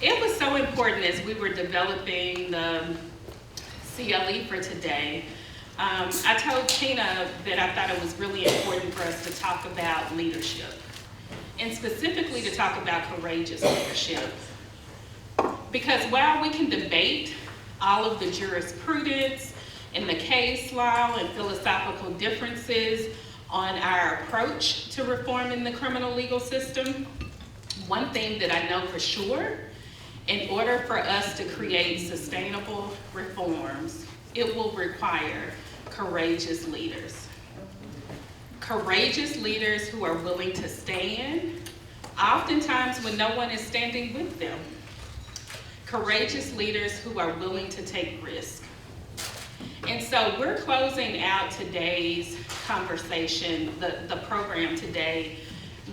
It was so important as we were developing the CLE for today. I told Tina that I thought it was really important for us to talk about leadership, and specifically to talk about courageous leadership. Because while we can debate all of the jurisprudence and the case law and philosophical differences on our approach to reforming the criminal legal system, one thing that I know for sure, in order for us to create sustainable reforms, it will require courageous leaders. Courageous leaders who are willing to stand, oftentimes when no one is standing with them. Courageous leaders who are willing to take risk. And so we're closing out today's conversation, the program today,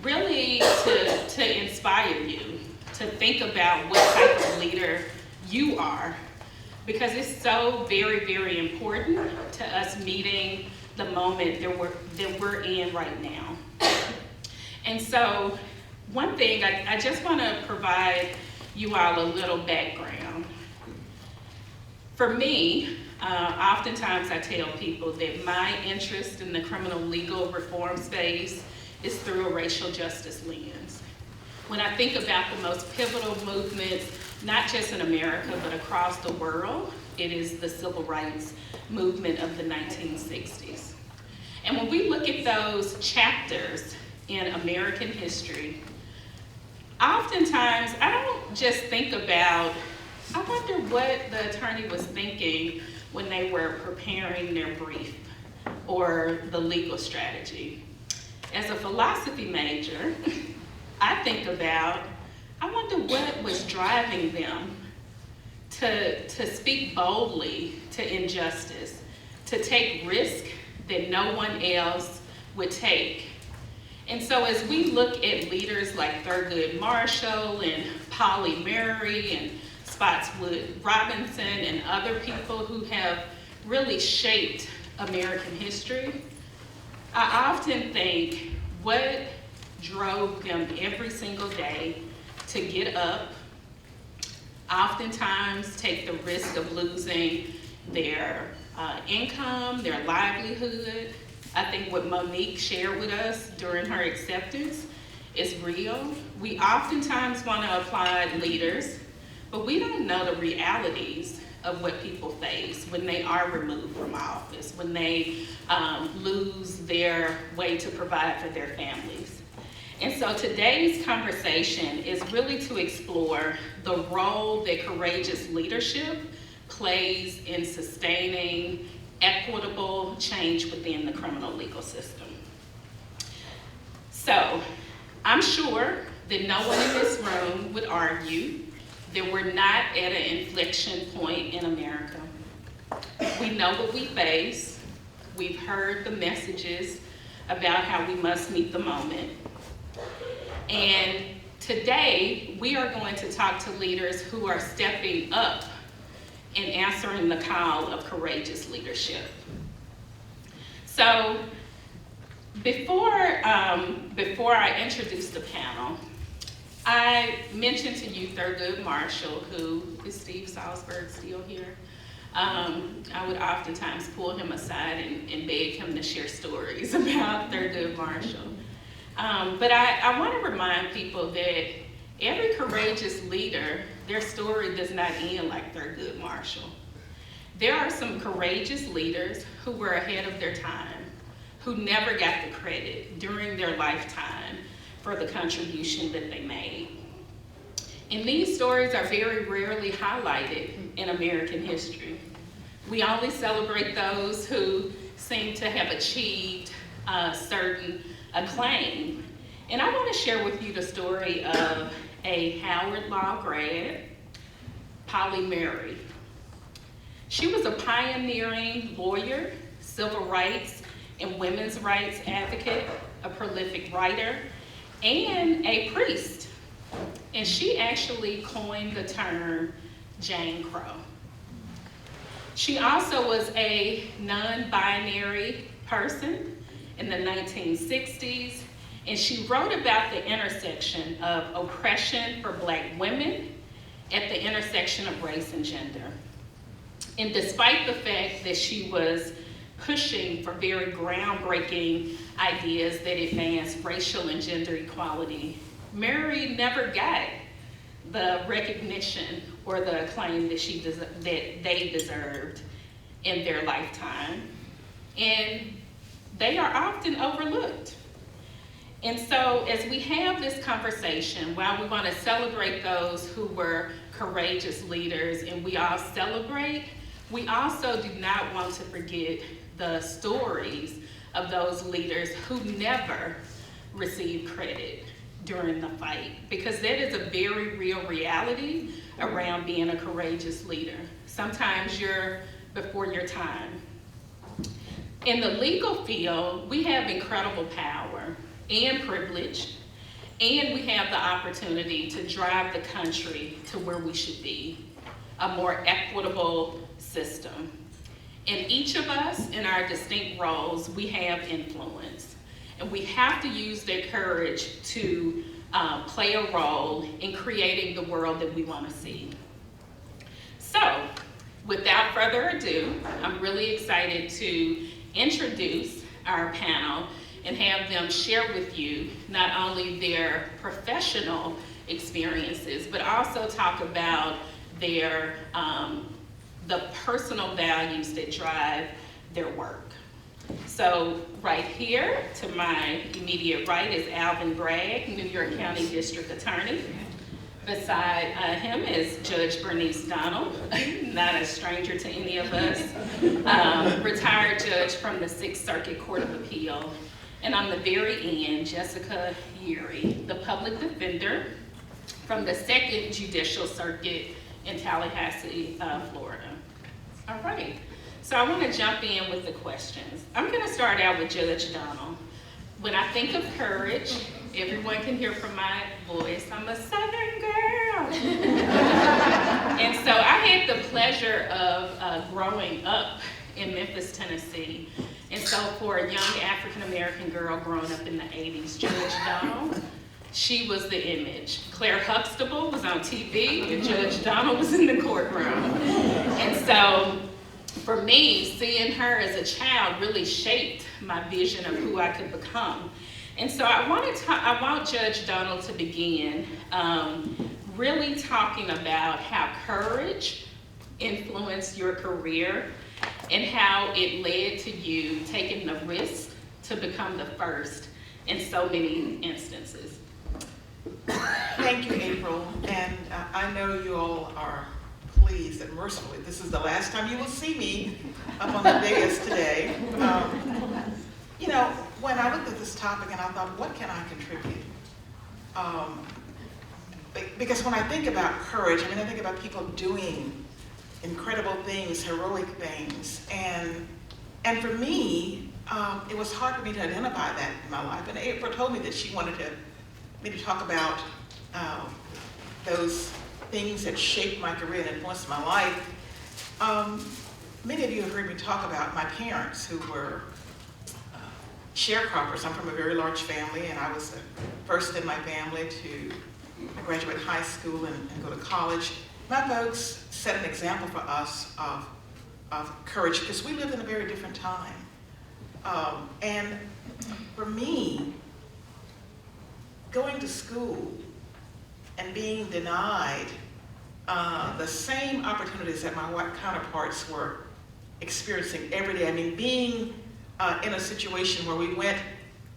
really to inspire you to think about what type of leader you are, because it's so very, very important to us meeting the moment that we're in right now. And so one thing, I just want to provide you all a little background. For me, oftentimes I tell people that my interest in the criminal legal reform space is through a racial justice lens. When I think about the most pivotal movements, not just in America, but across the world, it is the civil rights movement of the 1960s. And when we look at those chapters in American history, oftentimes I don't just think about, I wonder what the attorney was thinking when they were preparing their brief or the legal strategy. As a philosophy major, I think about, I wonder what was driving them to speak boldly to injustice, to take risk that no one else would take. And so as we look at leaders like Thurgood Marshall and Polly Murray and Spotswood Robinson and other people who have really shaped American history, I often think what drove them every single day to get up, oftentimes take the risk of losing their income, their livelihood. I think what Monique shared with us during her acceptance is real. We oftentimes want to applaud leaders, but we don't know the realities of what people face when they are removed from office, when they lose their way to provide for their families. And so today's conversation is really to explore the role that courageous leadership plays in sustaining equitable change within the criminal legal system. So I'm sure that no one in this room would argue that we're not at an inflection point in America. We know what we face. We've heard the messages about how we must meet the moment. And today, we are going to talk to leaders who are stepping up and answering the call of courageous leadership. So before I introduce the panel, I mentioned to you Thurgood Marshall, who is Steve Salzberg still here? I would oftentimes pull him aside and beg him to share stories about Thurgood Marshall. But I want to remind people that every courageous leader, their story does not end like Thurgood Marshall. There are some courageous leaders who were ahead of their time, who never got the credit during their lifetime for the contribution that they made. And these stories are very rarely highlighted in American history. We only celebrate those who seem to have achieved certain acclaim. And I want to share with you the story of a Howard Law grad, Polly Murray. She was a pioneering lawyer, civil rights and women's rights advocate, a prolific writer, and a priest. And she actually coined the term Jane Crow. She also was a non-binary person in the 1960s, and she wrote about the intersection of oppression for Black women at the intersection of race and gender. And despite the fact that she was pushing for very groundbreaking ideas that advanced racial and gender equality, Mary never got the recognition or the acclaim that they deserved in their lifetime. And they are often overlooked. And so as we have this conversation, while we want to celebrate those who were courageous leaders and we all celebrate, we also do not want to forget the stories of those leaders who never received credit during the fight, because that is a very real reality around being a courageous leader. Sometimes you're before your time. In the legal field, we have incredible power and privilege, and we have the opportunity to drive the country to where we should be, a more equitable system. And each of us, in our distinct roles, we have influence. And we have to use that courage to play a role in creating the world that we want to see. So, without further ado, I'm really excited to introduce our panel and have them share with you not only their professional experiences, but also talk about their the personal values that drive their work. So right here to my immediate right is Alvin Bragg, New York County District Attorney. Beside him is Judge Bernice Donald, not a stranger to any of us, retired judge from the 6th Circuit Court of Appeal. And on the very end, Jessica Yeary, the public defender from the 2nd Judicial Circuit in Tallahassee, Florida. All right, so I want to jump in with the questions. I'm going to start out with Judge Donald. When I think of courage, everyone can hear from my voice, I'm a Southern girl. And so I had the pleasure of growing up in Memphis, Tennessee. And so for a young African-American girl growing up in the 80s, Judge Donald, she was the image. Claire Huxtable was on TV and Judge Donald was in the courtroom. And so for me, seeing her as a child really shaped my vision of who I could become. And so I want Judge Donald to begin really talking about how courage influenced your career and how it led to you taking the risk to become the first in so many instances. Thank you, April. And I know you all are pleased that mercifully this is the last time you will see me up on the dais today. You know, when I looked at this topic and I thought, what can I contribute? Because when I think about courage, I think about people doing incredible things, heroic things. And for me, it was hard for me to identify that in my life. And April told me that she wanted me to talk about those things that shaped my career and influenced my life. Many of you have heard me talk about my parents who were sharecroppers. I'm from a very large family, and I was the first in my family to graduate high school and go to college. My folks set an example for us of courage because we lived in a very different time. And for me, going to school and being denied the same opportunities that my white counterparts were experiencing every day. Being in a situation where we went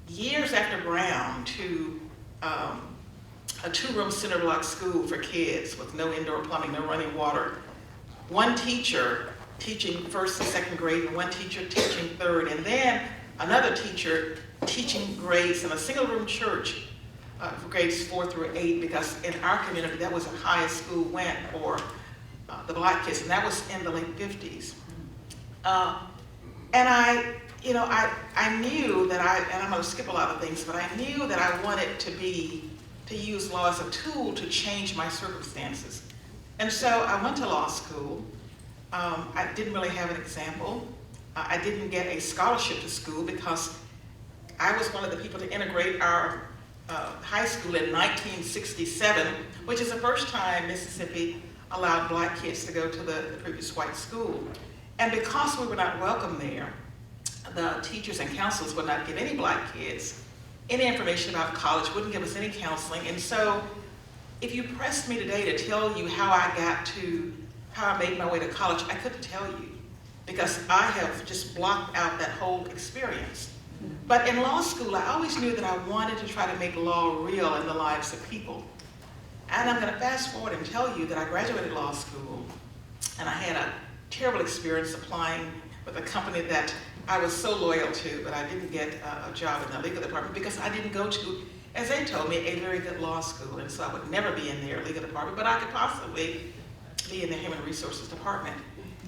years after Brown to a 2-room cinder block school for kids with no indoor plumbing, no running water. One teacher teaching 1st and 2nd grade, and one teacher teaching 3rd, and then another teacher teaching grades in a single-room church for grades 4 through 8, because in our community that was the highest school went for the black kids, and that was in the late 50s. And I knew that and I'm going to skip a lot of things, but I knew that I wanted to use law as a tool to change my circumstances. And so I went to law school. I didn't really have an example. I didn't get a scholarship to school because I was one of the people to integrate our high school in 1967, which is the first time Mississippi allowed black kids to go to the previous white school. And because we were not welcome there, the teachers and counselors would not give any black kids any information about college, wouldn't give us any counseling. And so if you pressed me today to tell you how I made my way to college, I couldn't tell you, because I have just blocked out that whole experience. But in law school, I always knew that I wanted to try to make law real in the lives of people. And I'm going to fast forward and tell you that I graduated law school, and I had a terrible experience applying with a company that I was so loyal to, but I didn't get a job in the legal department because I didn't go to, as they told me, a very good law school. And so I would never be in their legal department, but I could possibly be in the human resources department.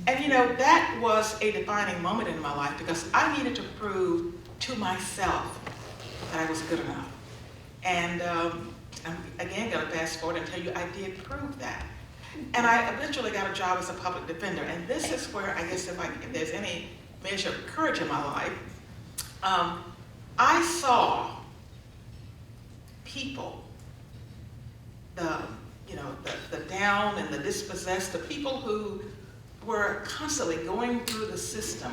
And you know, that was a defining moment in my life because I needed to prove to myself that I was good enough. And I'm again going to fast forward and tell you I did prove that. And I eventually got a job as a public defender. And this is where I guess if there's any measure of courage in my life, I saw people, the down and the dispossessed, the people who were constantly going through the system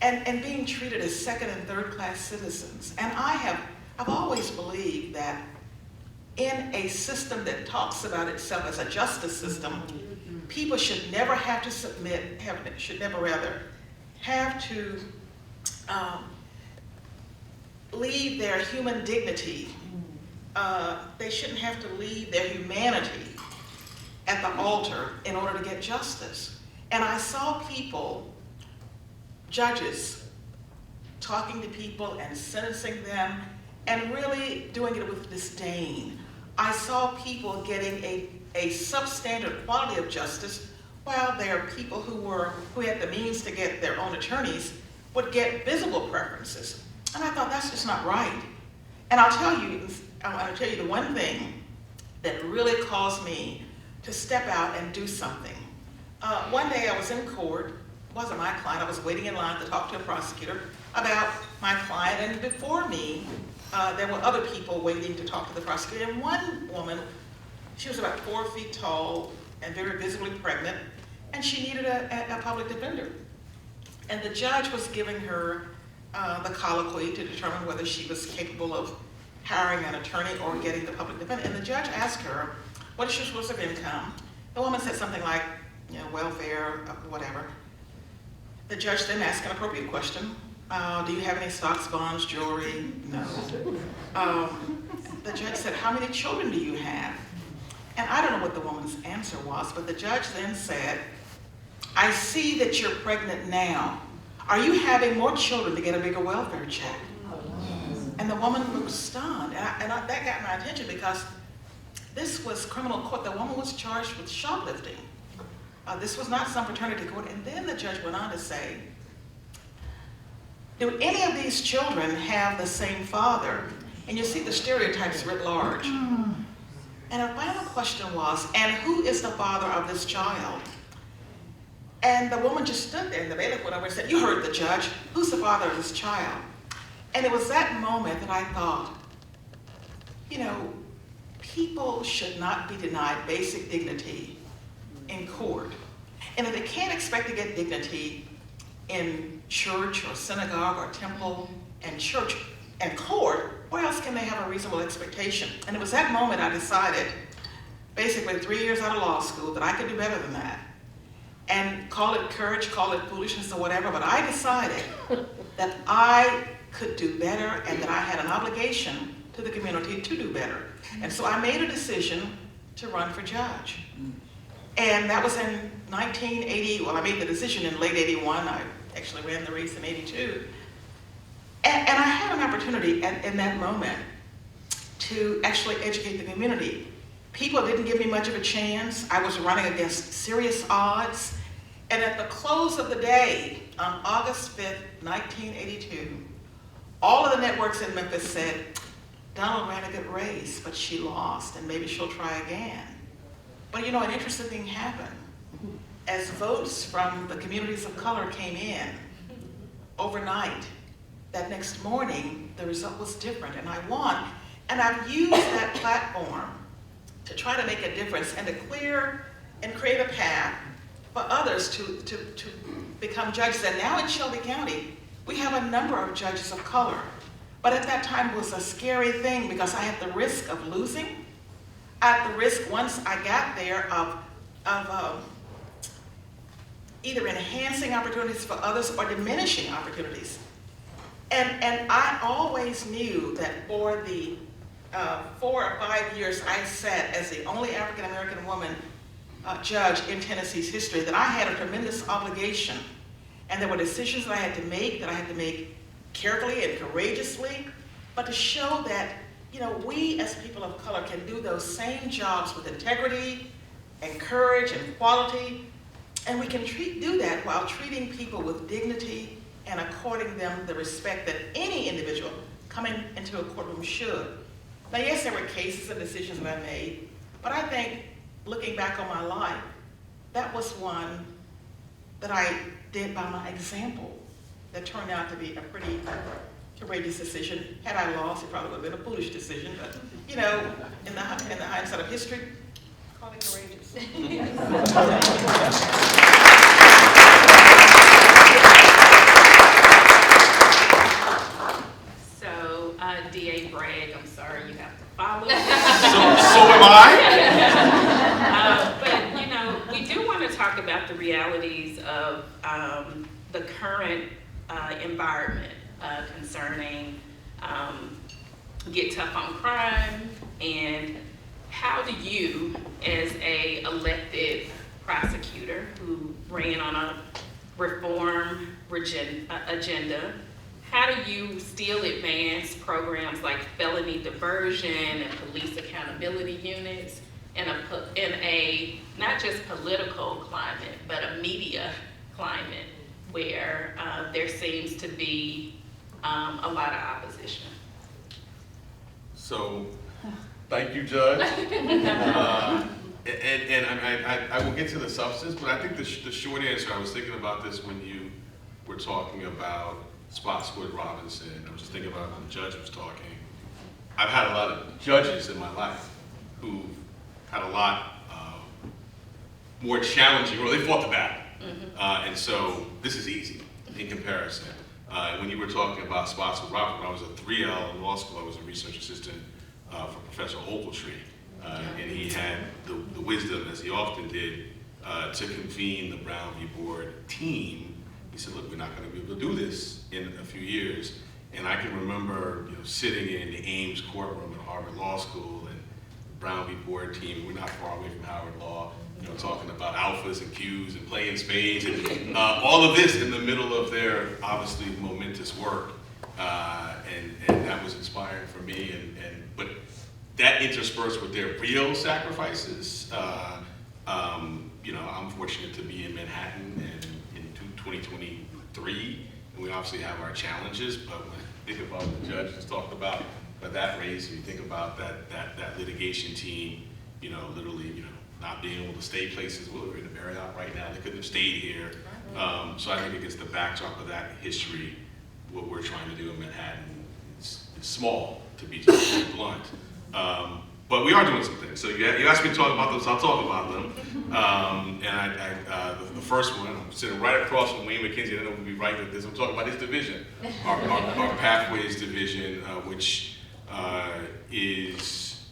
and being treated as second and third class citizens. And I've always believed that in a system that talks about itself as a justice system, people should never have to submit, should never rather have to leave their human dignity. They shouldn't have to leave their humanity at the altar in order to get justice. And I saw people, judges, talking to people and sentencing them and really doing it with disdain. I saw people getting a substandard quality of justice, while there are people who had the means to get their own attorneys would get visible preferences. And I thought, that's just not right. And I want to tell you the one thing that really caused me to step out and do something. One day I was in court, it wasn't my client, I was waiting in line to talk to a prosecutor about my client, and before me, there were other people waiting to talk to the prosecutor, and one woman, she was about 4 feet tall and very visibly pregnant, and she needed a public defender. And the judge was giving her the colloquy to determine whether she was capable of hiring an attorney or getting the public defender. And the judge asked her, what is your source of income? The woman said something like, welfare, whatever. The judge then asked an appropriate question. Do you have any stocks, bonds, jewelry? No. The judge said, how many children do you have? And I don't know what the woman's answer was, but the judge then said, I see that you're pregnant now. Are you having more children to get a bigger welfare check? And the woman looked stunned, and that got my attention because this was criminal court. The woman was charged with shoplifting. This was not some fraternity court. And then the judge went on to say, do any of these children have the same father? And you see the stereotypes writ large. And her final question was, and who is the father of this child? And the woman just stood there, and the bailiff went over and said, you heard the judge, who's the father of this child? And it was that moment that I thought, people should not be denied basic dignity in court. And if they can't expect to get dignity in church or synagogue or temple and church and court, where else can they have a reasonable expectation? And it was that moment I decided, basically 3 years out of law school, that I could do better than that. And call it courage, call it foolishness or whatever, but I decided that I could do better and that I had an obligation to the community to do better. And so I made a decision to run for judge. And that was in 1980, well, I made the decision in late 81. I actually ran the race in 82. And I had an opportunity in that moment to actually educate the community. People didn't give me much of a chance. I was running against serious odds. And at the close of the day, on August 5th, 1982, all of the networks in Memphis said, Donald ran a good race, but she lost, and maybe she'll try again. But an interesting thing happened. As votes from the communities of color came in overnight, that next morning, the result was different, and I won. And I've used that platform to try to make a difference and to clear and create a path for others to become judges. And now in Shelby County, we have a number of judges of color. But at that time it was a scary thing because I had the risk of losing. I had the risk, once I got there, of either enhancing opportunities for others or diminishing opportunities. And I always knew that for the 4 or 5 years I sat as the only African-American woman judge in Tennessee's history, that I had a tremendous obligation. And there were decisions that I had to make carefully and courageously, but to show that, you know, we as people of color can do those same jobs with integrity and courage and quality, and we can do that while treating people with dignity and according them the respect that any individual coming into a courtroom should. Now, yes, there were cases and decisions that I made, but I think, looking back on my life, that was one that I did by my example that turned out to be a pretty courageous decision. Had I lost, it probably would have been a foolish decision, but, you know, in the hindsight of history, call it courageous. So, DA Bragg, I'm sorry you have to follow. So am I. But, you know, we do want to talk about the realities of the current environment concerning Get Tough on Crime, and how do you, as a elected prosecutor who ran on a reform agenda, how do you still advance programs like felony diversion and police accountability units in a not just political climate, but a media climate where there seems to be a lot of opposition? So, thank you, Judge. And I will get to the substance, but I think the short answer, I was thinking about this when you were talking about Spotswood Robinson. I was just thinking about when the judge was talking. I've had a lot of judges in my life who had a lot more challenging, or they fought the battle. And so this is easy in comparison. When you were talking about Spotswood Robinson, when I was a 3L in law school, I was a research assistant for Professor Ogletree. And he had the wisdom, as he often did, to convene the Brown v. Board team. He said, look, we're not going to be able to do this in a few years. And I can remember, you know, sitting in the Ames courtroom at Harvard Law School, and the Brown v. Board team, we're not far away from Howard Law, you know, talking about alphas and Qs and playing spades, and all of this in the middle of their obviously momentous work. And that was inspiring for me. But that interspersed with their real sacrifices. You know, I'm fortunate to be in Manhattan in 2023, and we obviously have our challenges, but when you think about what the judge just talked about, that race, and you think about that litigation team, you know, literally, you know, not being able to stay places. Well, we're in the Marriott right now, they couldn't have stayed here. So I think it gets the backdrop of that history. What we're trying to do in Manhattan is small, to be blunt. But we are doing some things. So you asked me to talk about them, so I'll talk about them. And the first one, I'm sitting right across from Wayne McKenzie. I don't know if we'll be right with this. I'm talking about his division, our Pathways division, which is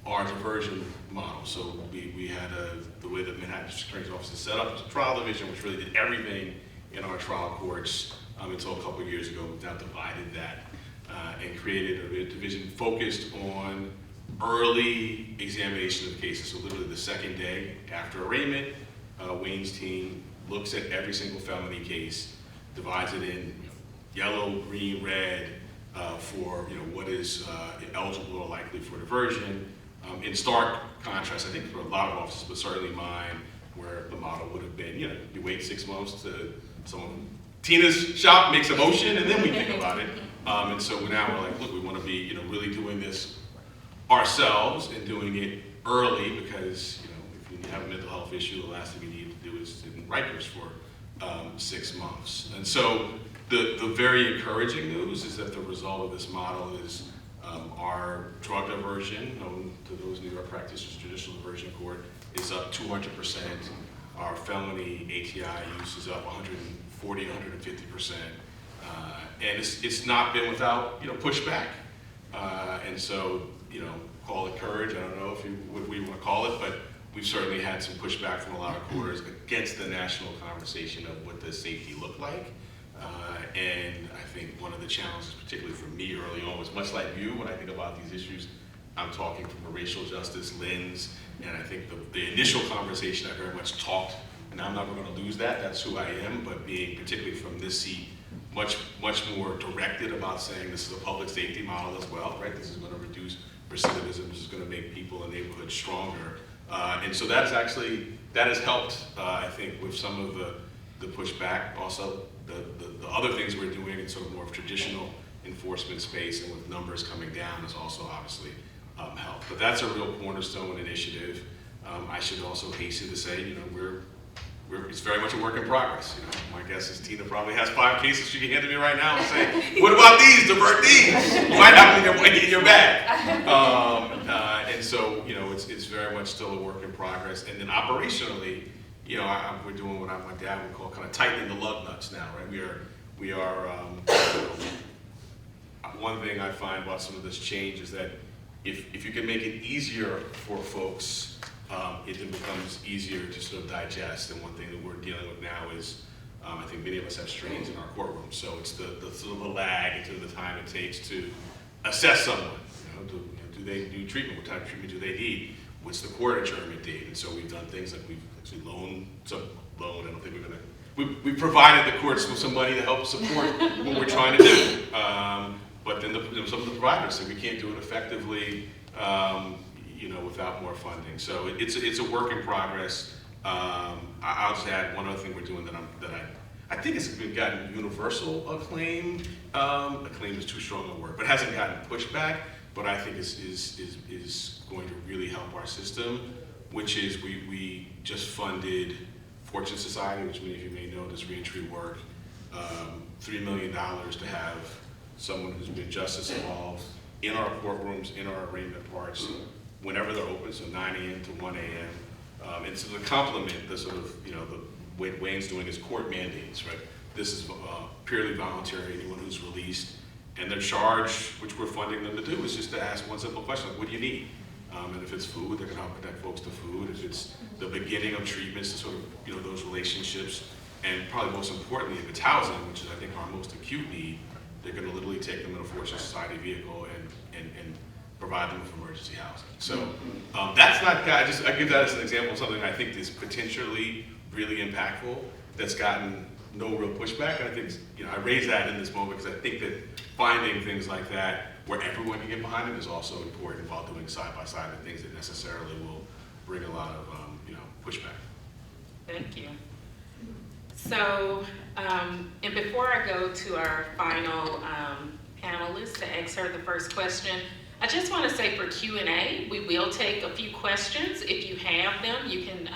our diversion model. So we had the way that Manhattan District Attorney's Office is set up as a trial division, which really did everything in our trial courts until a couple of years ago. We've now divided that and created a division focused on early examination of the cases. So literally the second day after arraignment, Wayne's team looks at every single felony case, divides it in yellow, green, red for what is eligible or likely for diversion. In stark contrast, I think for a lot of offices, but certainly mine, where the model would have been, you wait 6 months to someone, Tina's shop makes a motion, and then we think about it. And so now we're like, look, we want to be, really doing this ourselves and doing it early, because, if you have a mental health issue, the last thing we need to do is sit in Rikers for 6 months. And so the very encouraging news is that the result of this model is Our drug diversion, known to those New York practitioners, judicial diversion court, is up 200%. Our felony ATI use is up 140, 150%. And it's not been without, pushback. And so, call it courage. I don't know what we want to call it, but we've certainly had some pushback from a lot of quarters against the national conversation of what does safety look like. And I think one of the challenges, particularly for me early on, was much like you, when I think about these issues, I'm talking from a racial justice lens, and I think the initial conversation I very much talked, and I'm not going to lose that, that's who I am, but being particularly from this seat, much more directed about saying this is a public safety model as well, right? This is going to reduce recidivism, this is going to make people in neighborhoods stronger. And so that has helped, I think, with some of the pushback. Also, the other things we're doing in sort of more traditional enforcement space and with numbers coming down has also obviously helped. But that's a real cornerstone initiative. I should also hasten to say, it's very much a work in progress. My guess is Tina probably has 5 cases she can hand to me right now and say, what about these? Divert these. You might have them in your bag. And so, it's very much still a work in progress. And then operationally, we're doing what my dad would call kind of tightening the lug nuts now, right? We are. One thing I find about some of this change is that if you can make it easier for folks, it then becomes easier to sort of digest. And one thing that we're dealing with now is, I think many of us have strains in our courtroom, so it's the sort of the lag into the time it takes to assess someone. Do they do treatment? What type of treatment do they need? What's the court adjournment date? And so we've done things like we've actually loaned. I don't think we provided the courts with some money to help support what we're trying to do. But then some of the providers say we can't do it effectively, without more funding. So it's a work in progress. I'll just add one other thing we're doing that I think it's gotten universal acclaim. Acclaim is too strong a word, but hasn't gotten pushback. But I think is going to really help our system, which is we just funded Fortune Society, which many of you may know does reentry work, $3 million to have someone who's been justice involved in our courtrooms, in our arraignment parts, whenever they're open, so 9 a.m. to 1 a.m. And so to complement the sort of, what Wayne's doing is court mandates, right? This is purely voluntary, anyone who's released. And their charge, which we're funding them to do, is just to ask one simple question, like, what do you need? And if it's food, they're gonna help connect folks to food. If it's the beginning of treatments to sort of, those relationships. And probably most importantly, if it's housing, which is I think our most acute need, they're gonna literally take them in a Fortune Society vehicle and provide them with emergency housing. So that's not, I give that as an example of something I think is potentially really impactful that's gotten no real pushback. And I think, I raise that in this moment because I think that finding things like that where everyone can get behind it is also important while doing side-by-side the things that necessarily will bring a lot of, pushback. Thank you. So, and before I go to our final panelist to ask her the first question, I just want to say for Q&A, we will take a few questions. If you have them, you can,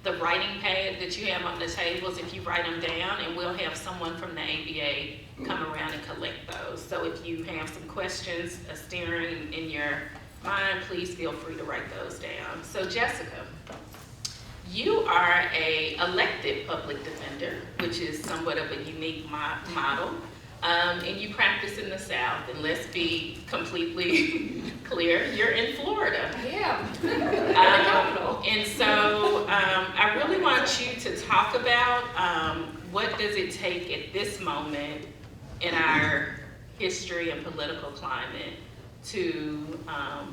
the writing pad that you have on the tables, if you write them down, and we'll have someone from the ABA come around and collect those. So if you have some questions steering in your mind, please feel free to write those down. So Jessica, you are a elected public defender, which is somewhat of a unique model. And you practice in the South, and let's be completely clear, you're in Florida. I am. And so I really want you to talk about what does it take at this moment in our history and political climate to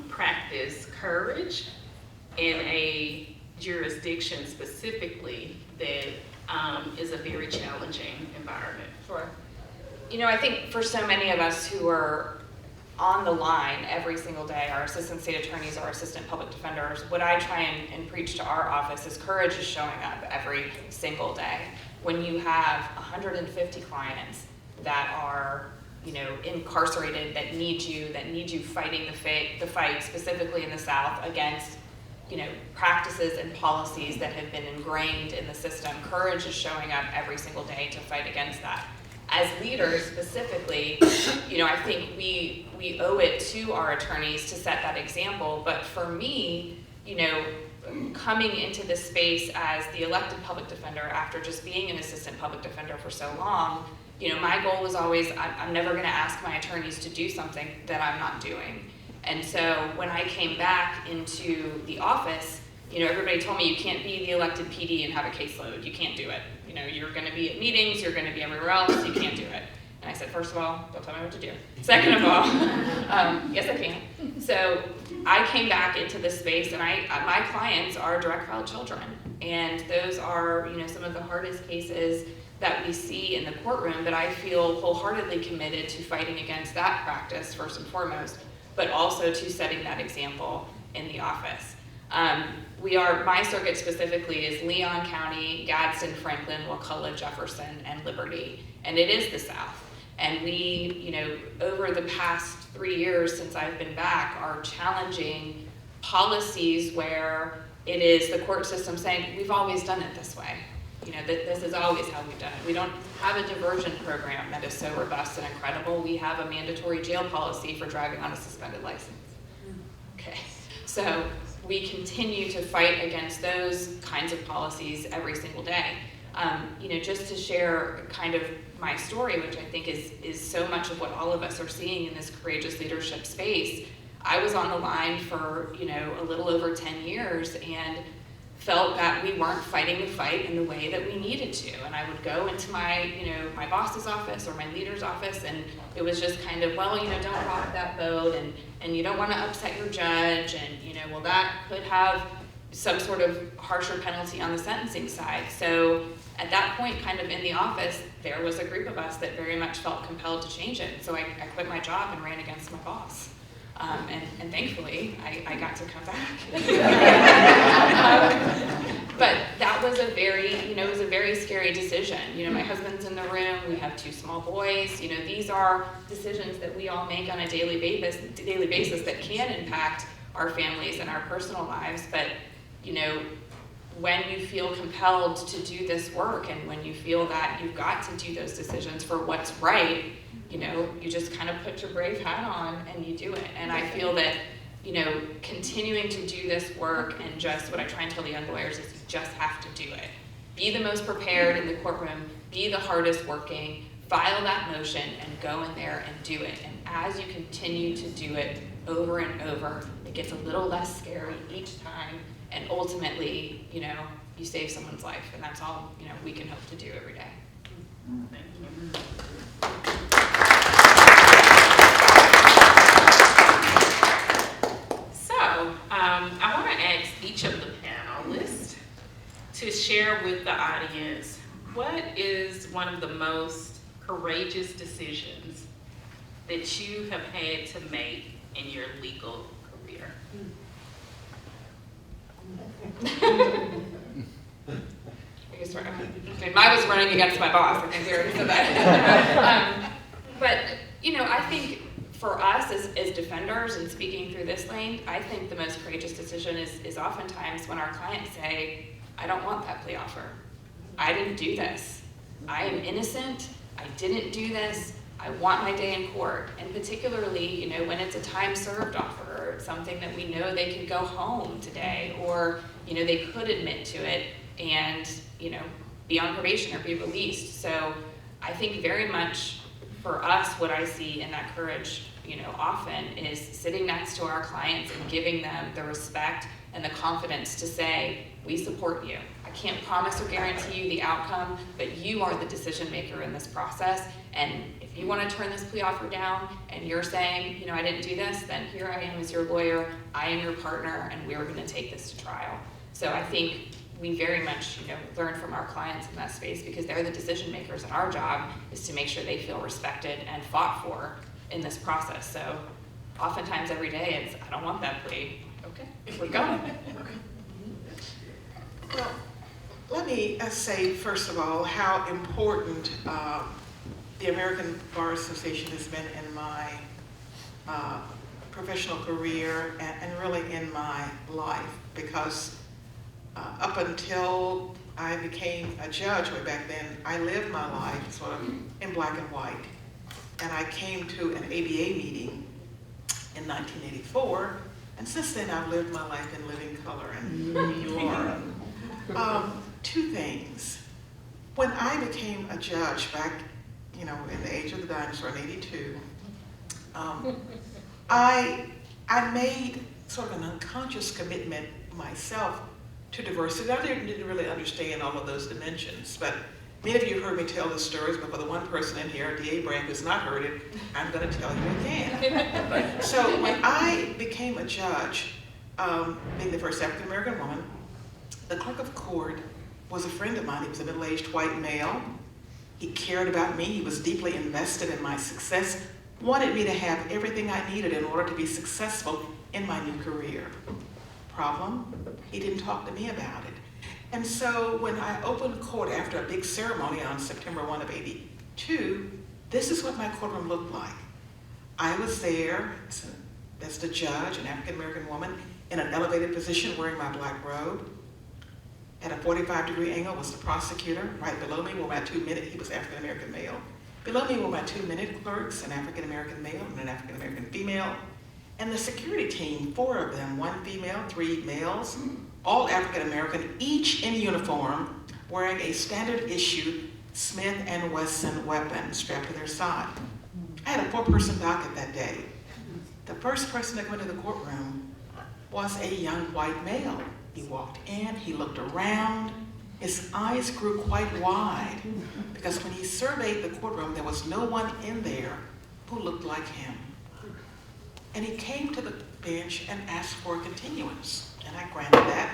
practice courage in a jurisdiction specifically that is a very challenging environment. Sure. I think for so many of us who are on the line every single day, our assistant state attorneys, our assistant public defenders, what I try and preach to our office is courage is showing up every single day. When you have 150 clients that are, incarcerated, that need you fighting the fight, specifically in the South, against, practices and policies that have been ingrained in the system, courage is showing up every single day to fight against that. as leaders specifically, I think we owe it to our attorneys to set that example. But for me, coming into this space as the elected public defender after just being an assistant public defender for so long, my goal was always, I'm never going to ask my attorneys to do something that I'm not doing. And so when I came back into the office, everybody told me you can't be the elected PD and have a caseload. You can't do it. You're going to be at meetings, you're going to be everywhere else, you can't do it. And I said, first of all, don't tell me what to do. Second of all, yes, I can. So I came back into this space, and my clients are direct filed children, and those are some of the hardest cases that we see in the courtroom. But I feel wholeheartedly committed to fighting against that practice first and foremost, but also to setting that example in the office. My circuit specifically is Leon County, Gadsden, Franklin, Wakulla, Jefferson, and Liberty, and it is the South. And we, over the past 3 years since I've been back, are challenging policies where it is the court system saying, we've always done it this way. This is always how we've done it. We don't have a diversion program that is so robust and incredible. We have a mandatory jail policy for driving on a suspended license. Okay, so we continue to fight against those kinds of policies every single day. Just to share kind of my story, which I think is so much of what all of us are seeing in this courageous leadership space. I was on the line for, a little over 10 years and felt that we weren't fighting the fight in the way that we needed to. And I would go into my, my boss's office or my leader's office, and it was just kind of, well, don't rock that boat, and you don't want to upset your judge, and, well, that could have some sort of harsher penalty on the sentencing side. So at that point, kind of in the office, there was a group of us that very much felt compelled to change it. So I quit my job and ran against my boss. And thankfully, I got to come back. But that was a very scary decision. My husband's in the room, we have 2 small boys. These are decisions that we all make on a daily basis that can impact our families and our personal lives. But, when you feel compelled to do this work, and when you feel that you've got to do those decisions for what's right, you just kind of put your brave hat on and you do it. And I feel that, continuing to do this work, and just what I try and tell the young lawyers is you just have to do it. Be the most prepared in the courtroom, be the hardest working, file that motion and go in there and do it. And as you continue to do it over and over, it gets a little less scary each time, and ultimately, you save someone's life, and that's all, we can hope to do every day. Thank you. So, I want to ask each of the panelists to share with the audience, what is one of the most courageous decisions that you have had to make in your legal career? Mine was running against my boss. I think we already said that. But I think for us as defenders and speaking through this lane, I think the most courageous decision is oftentimes when our clients say, I don't want that plea offer. I didn't do this. I am innocent. I didn't do this. I want my day in court. And particularly, when it's a time served offer, or it's something that we know they can go home today, or, they could admit to it and, be on probation or be released. So I think very much for us, what I see in that courage, often is sitting next to our clients and giving them the respect and the confidence to say, we support you. I can't promise or guarantee you the outcome, but you are the decision maker in this process. And if you want to turn this plea offer down and you're saying, I didn't do this, then here I am as your lawyer, I am your partner, and we're going to take this to trial. So I think we very much, learn from our clients in that space, because they're the decision makers, and our job is to make sure they feel respected and fought for in this process. So oftentimes every day it's, I don't want that plea. Okay, we're going. Well, let me say, first of all, how important the American Bar Association has been in my professional career and really in my life, because up until I became a judge way back then, I lived my life sort of in black and white. And I came to an ABA meeting in 1984, and since then I've lived my life in living color, and you are. Two things. When I became a judge back, in the age of the dinosaur in '82, I made sort of an unconscious commitment myself to diversity. I didn't really understand all of those dimensions, but many of you have heard me tell the stories, but for the one person in here, D.A. Bragg, who's not heard it, I'm going to tell you again. So when I became a judge, being the first African-American woman, the clerk of court was a friend of mine. He was a middle-aged white male. He cared about me. He was deeply invested in my success, wanted me to have everything I needed in order to be successful in my new career. Problem? He didn't talk to me about it. And so when I opened court after a big ceremony on September 1 of '82, this is what my courtroom looked like. I was there as the judge, an African-American woman, in an elevated position wearing my black robe. At a 45-degree angle was the prosecutor. Right below me were my he was African-American male. Below me were my 2-minute clerks, an African-American male and an African-American female. And the security team, 4 of them, 1 female, 3 males, all African-American, each in uniform, wearing a standard issue Smith & Wesson weapon strapped to their side. I had a 4-person docket that day. The first person to come into the courtroom was a young white male. He walked in, he looked around, his eyes grew quite wide, because when he surveyed the courtroom, there was no one in there who looked like him. And he came to the bench and asked for a continuance, and I granted that.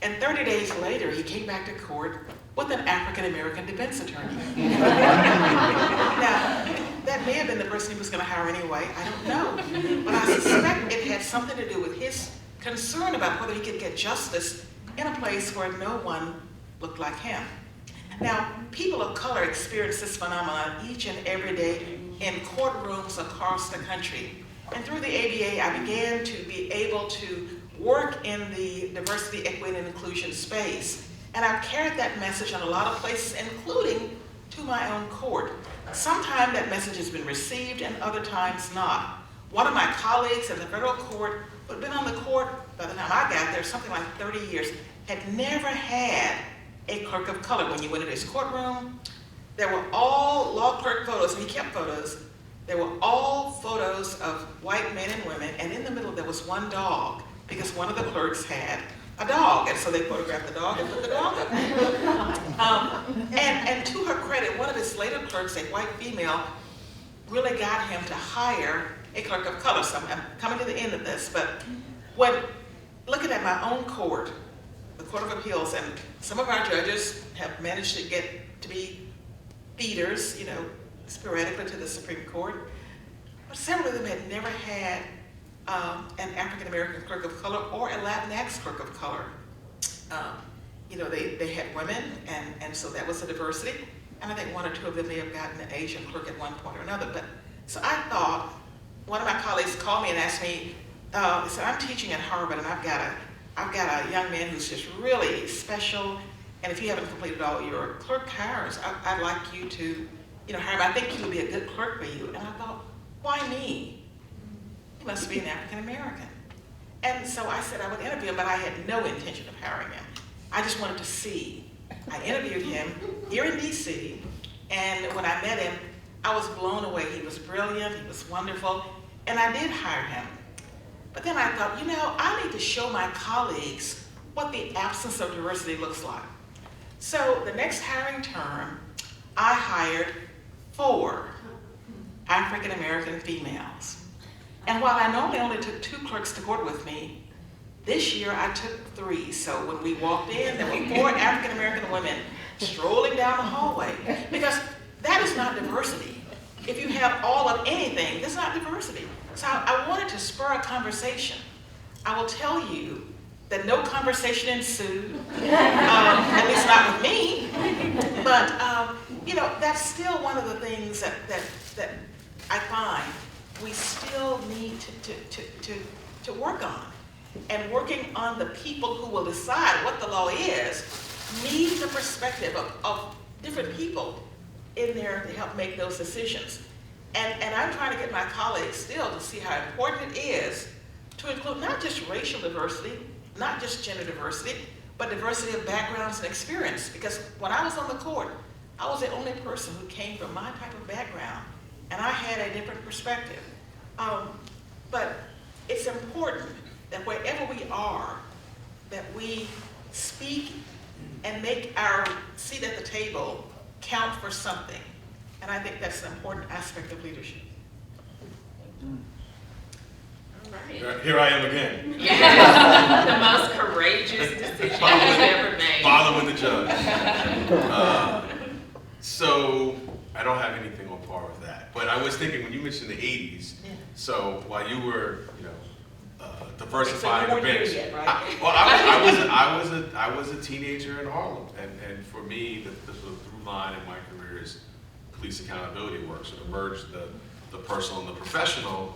And 30 days later, he came back to court with an African-American defense attorney. Now, that may have been the person he was going to hire anyway, I don't know. But I suspect it had something to do with his concern about whether he could get justice in a place where no one looked like him. Now, people of color experience this phenomenon each and every day in courtrooms across the country. And through the ABA, I began to be able to work in the diversity, equity, and inclusion space. And I've carried that message in a lot of places, including to my own court. Sometimes that message has been received and other times not. One of my colleagues in the federal court, who had been on the court by the time I got there, something like 30 years, had never had a clerk of color. When you went into his courtroom, there were all law clerk photos, and he kept photos. There were all photos of white men and women, and in the middle there was one dog, because one of the clerks had a dog, and so they photographed the dog and put the dog up. And to her credit, one of his later clerks, a white female, really got him to hire a clerk of color. So I'm coming to the end of this, but when looking at my own court, the Court of Appeals, and some of our judges have managed to get to be feeders, sporadically to the Supreme Court, but several of them had never had an African-American clerk of color or a Latinx clerk of color. They had women, and so that was a diversity, and I think 1 or 2 of them may have gotten an Asian clerk at one point or another. But so I thought, one of my colleagues called me and asked me, he said, I'm teaching at Harvard, and I've got a young man who's just really special, and if you haven't completed all your clerk hires, I'd like you to hire him. I think he would be a good clerk for you. And I thought, why me? He must be an African-American. And so I said I would interview him, but I had no intention of hiring him. I just wanted to see. I interviewed him here in DC, and when I met him, I was blown away. He was brilliant, he was wonderful, and I did hire him. But then I thought, I need to show my colleagues what the absence of diversity looks like. So the next hiring term, I hired 4 African-American females. And while I normally only took 2 clerks to court with me, this year I took 3. So when we walked in, there were 4 African-American women strolling down the hallway, because that is not diversity. If you have all of anything, that's not diversity. So I wanted to spur a conversation. I will tell you that no conversation ensued, at least not with me, but that's still one of the things that I find we still need to work on. And working on the people who will decide what the law is need the perspective of different people in there to help make those decisions. And I'm trying to get my colleagues still to see how important it is to include not just racial diversity, not just gender diversity, but diversity of backgrounds and experience. Because when I was on the court, I was the only person who came from my type of background, and I had a different perspective. But it's important that wherever we are, that we speak and make our seat at the table count for something. And I think that's an important aspect of leadership. All right. Here I am again, Yes, the most courageous decision you've ever made. following the judge. So I don't have anything on par with that. But I was thinking when you mentioned the 80s, Yeah. so while you were, diversifying So the you weren't bench. here yet, right? I was a teenager in Harlem, and for me, the through line in my career is police accountability work. So to merge the personal and the professional,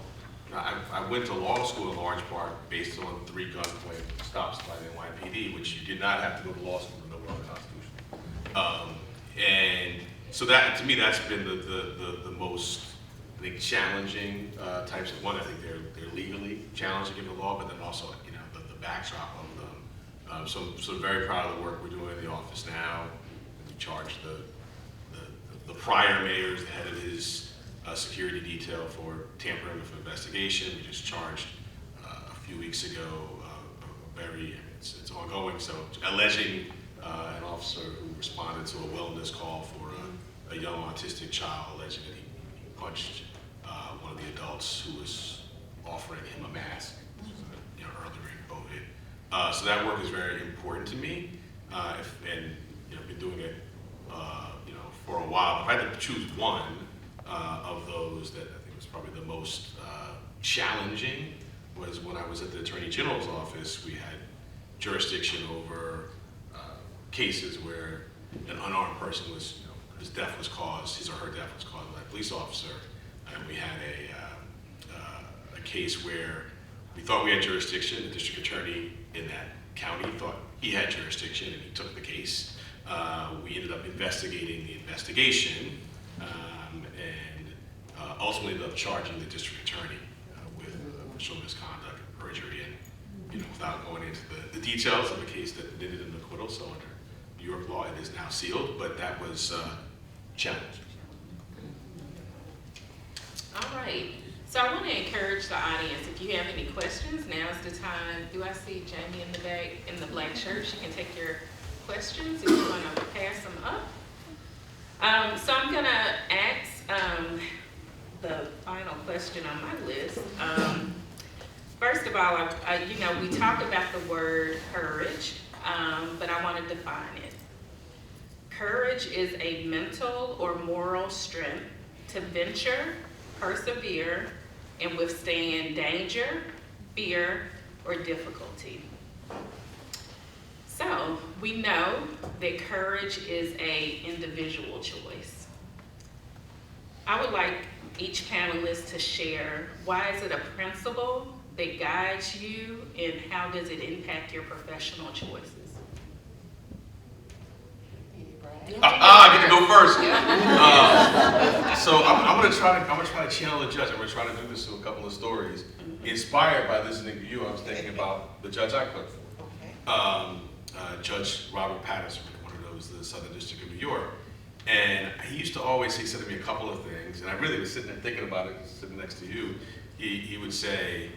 I went to law school in large part based on 3 gunpoint stops by the NYPD, which you did not have to go to law school to know about the Constitution. And so that, to me, that's been the most, I think, challenging types of one. I think they're legally challenging in the law, but then also, the backdrop of them. So very proud of the work we're doing in the office now. We charged the prior mayor as the head of his security detail for tampering with an investigation. We just charged a few weeks ago it's ongoing, so alleging an officer who responded to a wellness call for a young autistic child, alleging that he punched one of the adults who was offering him a mask earlier in COVID. So that work is very important to me, and been doing it for a while. If I had to choose one of those that I think was probably the most challenging was when I was at the Attorney General's office. We had jurisdiction over cases where an unarmed person was, his or her death was caused by a police officer, and we had a case where we thought we had jurisdiction. The district attorney in that county thought he had jurisdiction, and he took the case. We ended up investigating the investigation, and ultimately ended up charging the district attorney with official misconduct and perjury. And without going into the details of the case that ended in acquittal, so under New York law, it is now sealed, but that was challenging. All right. So I want to encourage the audience, if you have any questions, now's the time. Do I see Jamie in the back in the black shirt? She can take your questions if you want to pass them up. So I'm going to ask the final question on my list. First of all, we talked about the word courage, but I want to define it. Courage is a mental or moral strength to venture, persevere, and withstand danger, fear, or difficulty. So we know that courage is an individual choice. I would like each panelist to share, why is it a principle that guides you, and how does it impact your professional choices? I get to go first. So I'm gonna try to channel the judge. I'm gonna try to do this through a couple of stories. Inspired by listening to you, I was thinking about the judge I clerked for. Okay. Judge Robert Patterson, one of those, the Southern District of New York. And he used to always say to me a couple of things, and I really was sitting there thinking about it, sitting next to you. He would say,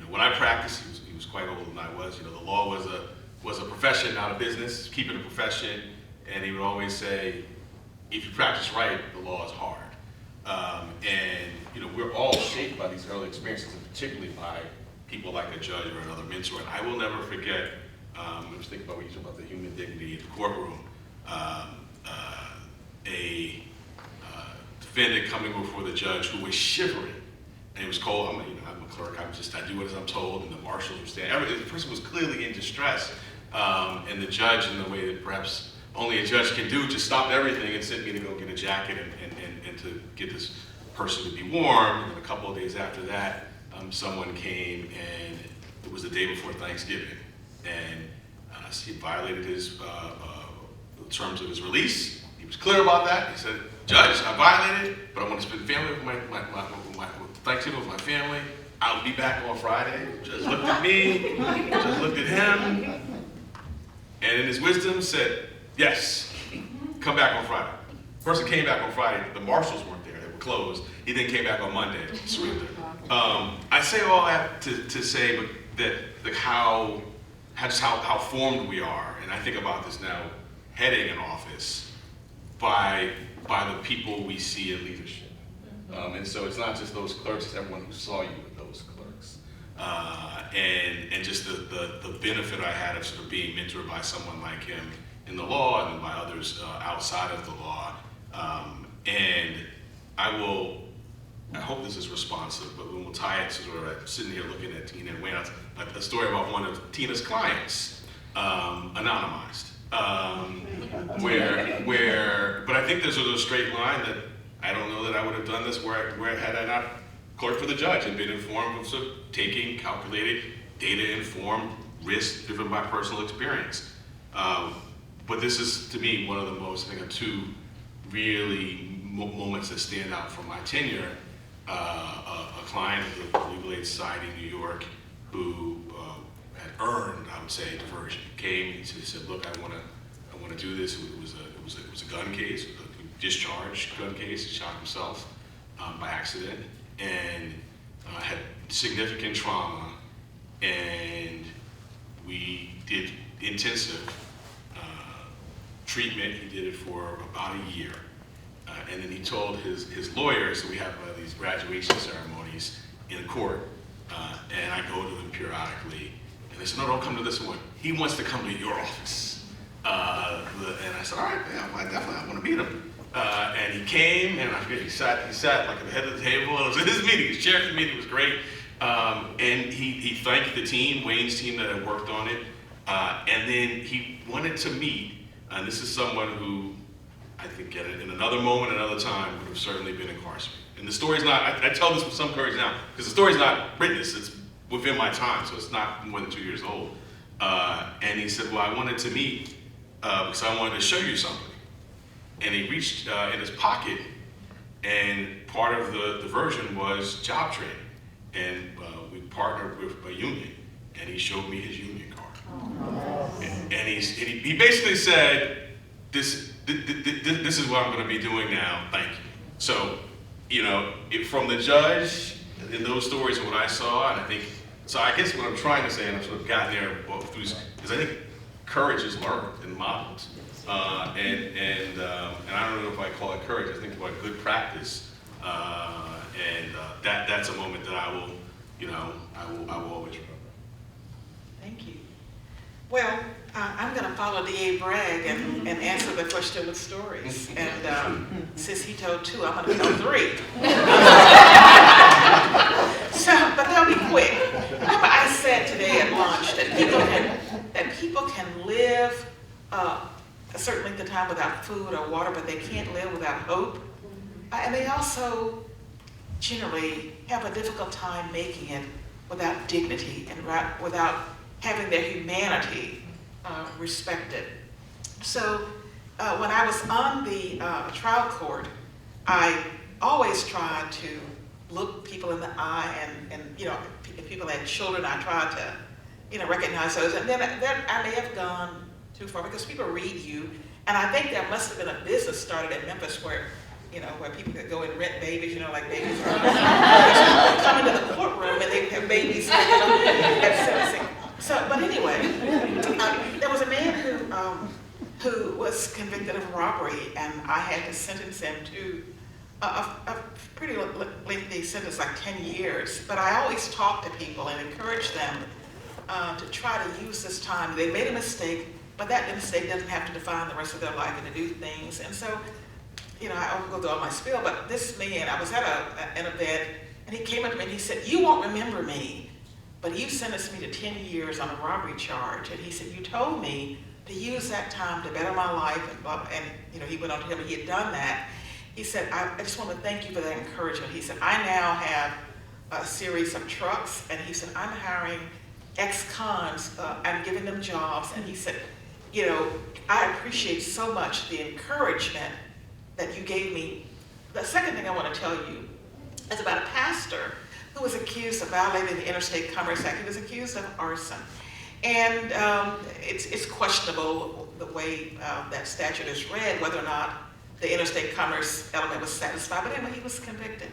when I practiced, he was quite older than I was. The law was a profession, not a business. Keep it a profession. And he would always say, if you practice right, the law is hard. And we're all shaped by these early experiences, and particularly by people like a judge or another mentor. And I will never forget, I was thinking about when you talk about the human dignity in the courtroom, a defendant coming before the judge who was shivering. And it was cold. I'm a clerk. I do as I'm told, and the marshals were standing. The person was clearly in distress, and the judge, in the way that perhaps only a judge can do, just stopped everything and sent me to go get a jacket and to get this person to be warm. And then a couple of days after that, someone came, and it was the day before Thanksgiving, and He violated his the terms of his release. He was clear about that. He said, "Judge, I violated, but I want to spend family with Thanksgiving with my family. I'll be back on Friday." Judge looked at me. Judge looked at him, and in his wisdom said, "Yes, come back on Friday." Person came back on Friday. The marshals weren't there; they were closed. He then came back on Monday to surrender. I say all that to say that how formed we are, and I think about this now, heading an office by the people we see in leadership. And so it's not just those clerks, it's everyone who saw you with those clerks. And just the benefit I had of sort of being mentored by someone like him in the law and by others outside of the law. And I hope this is responsive, but we'll tie it to sort of sitting here looking at Tina and Wayne, a story about one of Tina's clients, anonymized. But I think there's a straight line that I don't know that I would have done this where had I not clerked for the judge and been informed of sort of taking calculated, data-informed risks driven by personal experience. But this is, to me, one of the most, I think, two really moments that stand out from my tenure. A client of the Legal Aid Society in New York who had earned, I would say, diversion, came and he said, "Look, I want to do this." It was a gun case, a discharged gun case. He shot himself by accident and had significant trauma. And we did intensive treatment. He did it for about a year. And then he told his lawyers, so we have these graduation ceremonies in court, and I go to them periodically, and they said, "No, don't come to this one. He wants to come to your office." And I said, "All right, yeah, I want to meet him." And he came, and I forget, he sat like at the head of the table. It was his meeting, his chair's meeting, it was great. And he thanked the team, Wayne's team that had worked on it, and then he wanted to meet, and this is someone who I think in another moment, another time, would have certainly been incarcerated. And the story's not, I tell this with some courage now, because the story's not written, it's within my time, so it's not more than 2 years old. And he said, "Well, I wanted to meet because I wanted to show you something." And he reached in his pocket, and part of the diversion was job training. And we partnered with a union, and he showed me his union card. And he basically said, this is what I'm going to be doing now, thank you. So, from the judge, in those stories and what I saw, and I think, so I guess what I'm trying to say, and I've sort of gotten there through, is I think courage is learned and modeled. And I don't know if I call it courage, I think about good practice. That's a moment that I will always remember. Thank you. Well, I'm going to follow D.A. Bragg and answer the question with stories. And since he told 2, I'm going to tell 3. But they'll be quick. Remember, I said today at lunch that people can live a certain length of time without food or water, but they can't live without hope. And they also generally have a difficult time making it without dignity and without having their humanity respected. So when I was on the trial court, I always tried to look people in the eye, and if people had children, I tried to recognize those. And then I may have gone too far because people read you, and I think there must have been a business started in Memphis where people could go and rent babies, like babies come into the courtroom and they have babies at sentencing. But anyway, there was a man who was convicted of robbery, and I had to sentence him to a pretty lengthy sentence, like 10 years. But I always talk to people and encourage them to try to use this time. They made a mistake, but that mistake doesn't have to define the rest of their life and to do things. And so, I won't go through all my spiel, but this man, I was at an event, and he came up to me and he said, "You won't remember me, but you sentenced me to 10 years on a robbery charge." And he said, "You told me to use that time to better my life," and blah, and he went on to tell me he had done that. He said, I just want to thank you for that encouragement. He said, "I now have a series of trucks," and he said, "I'm hiring ex-cons, I'm giving them jobs, and he said, you know, I appreciate so much the encouragement that you gave me. The second thing I want to tell you is about a pastor who was accused of violating the Interstate Commerce Act. He was accused of arson. And it's questionable the way that statute is read, whether or not the interstate commerce element was satisfied, but anyway, he was convicted.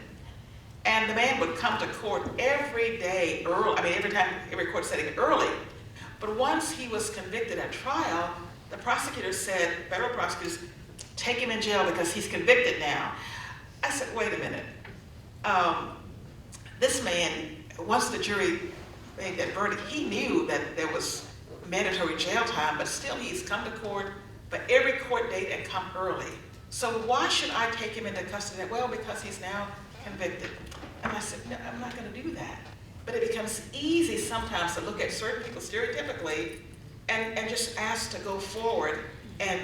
And the man would come to court every day early, every court setting early. But once he was convicted at trial, the prosecutors said, federal prosecutors, take him in jail because he's convicted now. I said, wait a minute. This man, once the jury made that verdict, he knew that there was mandatory jail time, but still he's come to court for every court date and come early. So why should I take him into custody? Well, because he's now convicted. And I said, no, I'm not going to do that. But it becomes easy sometimes to look at certain people stereotypically and just ask to go forward and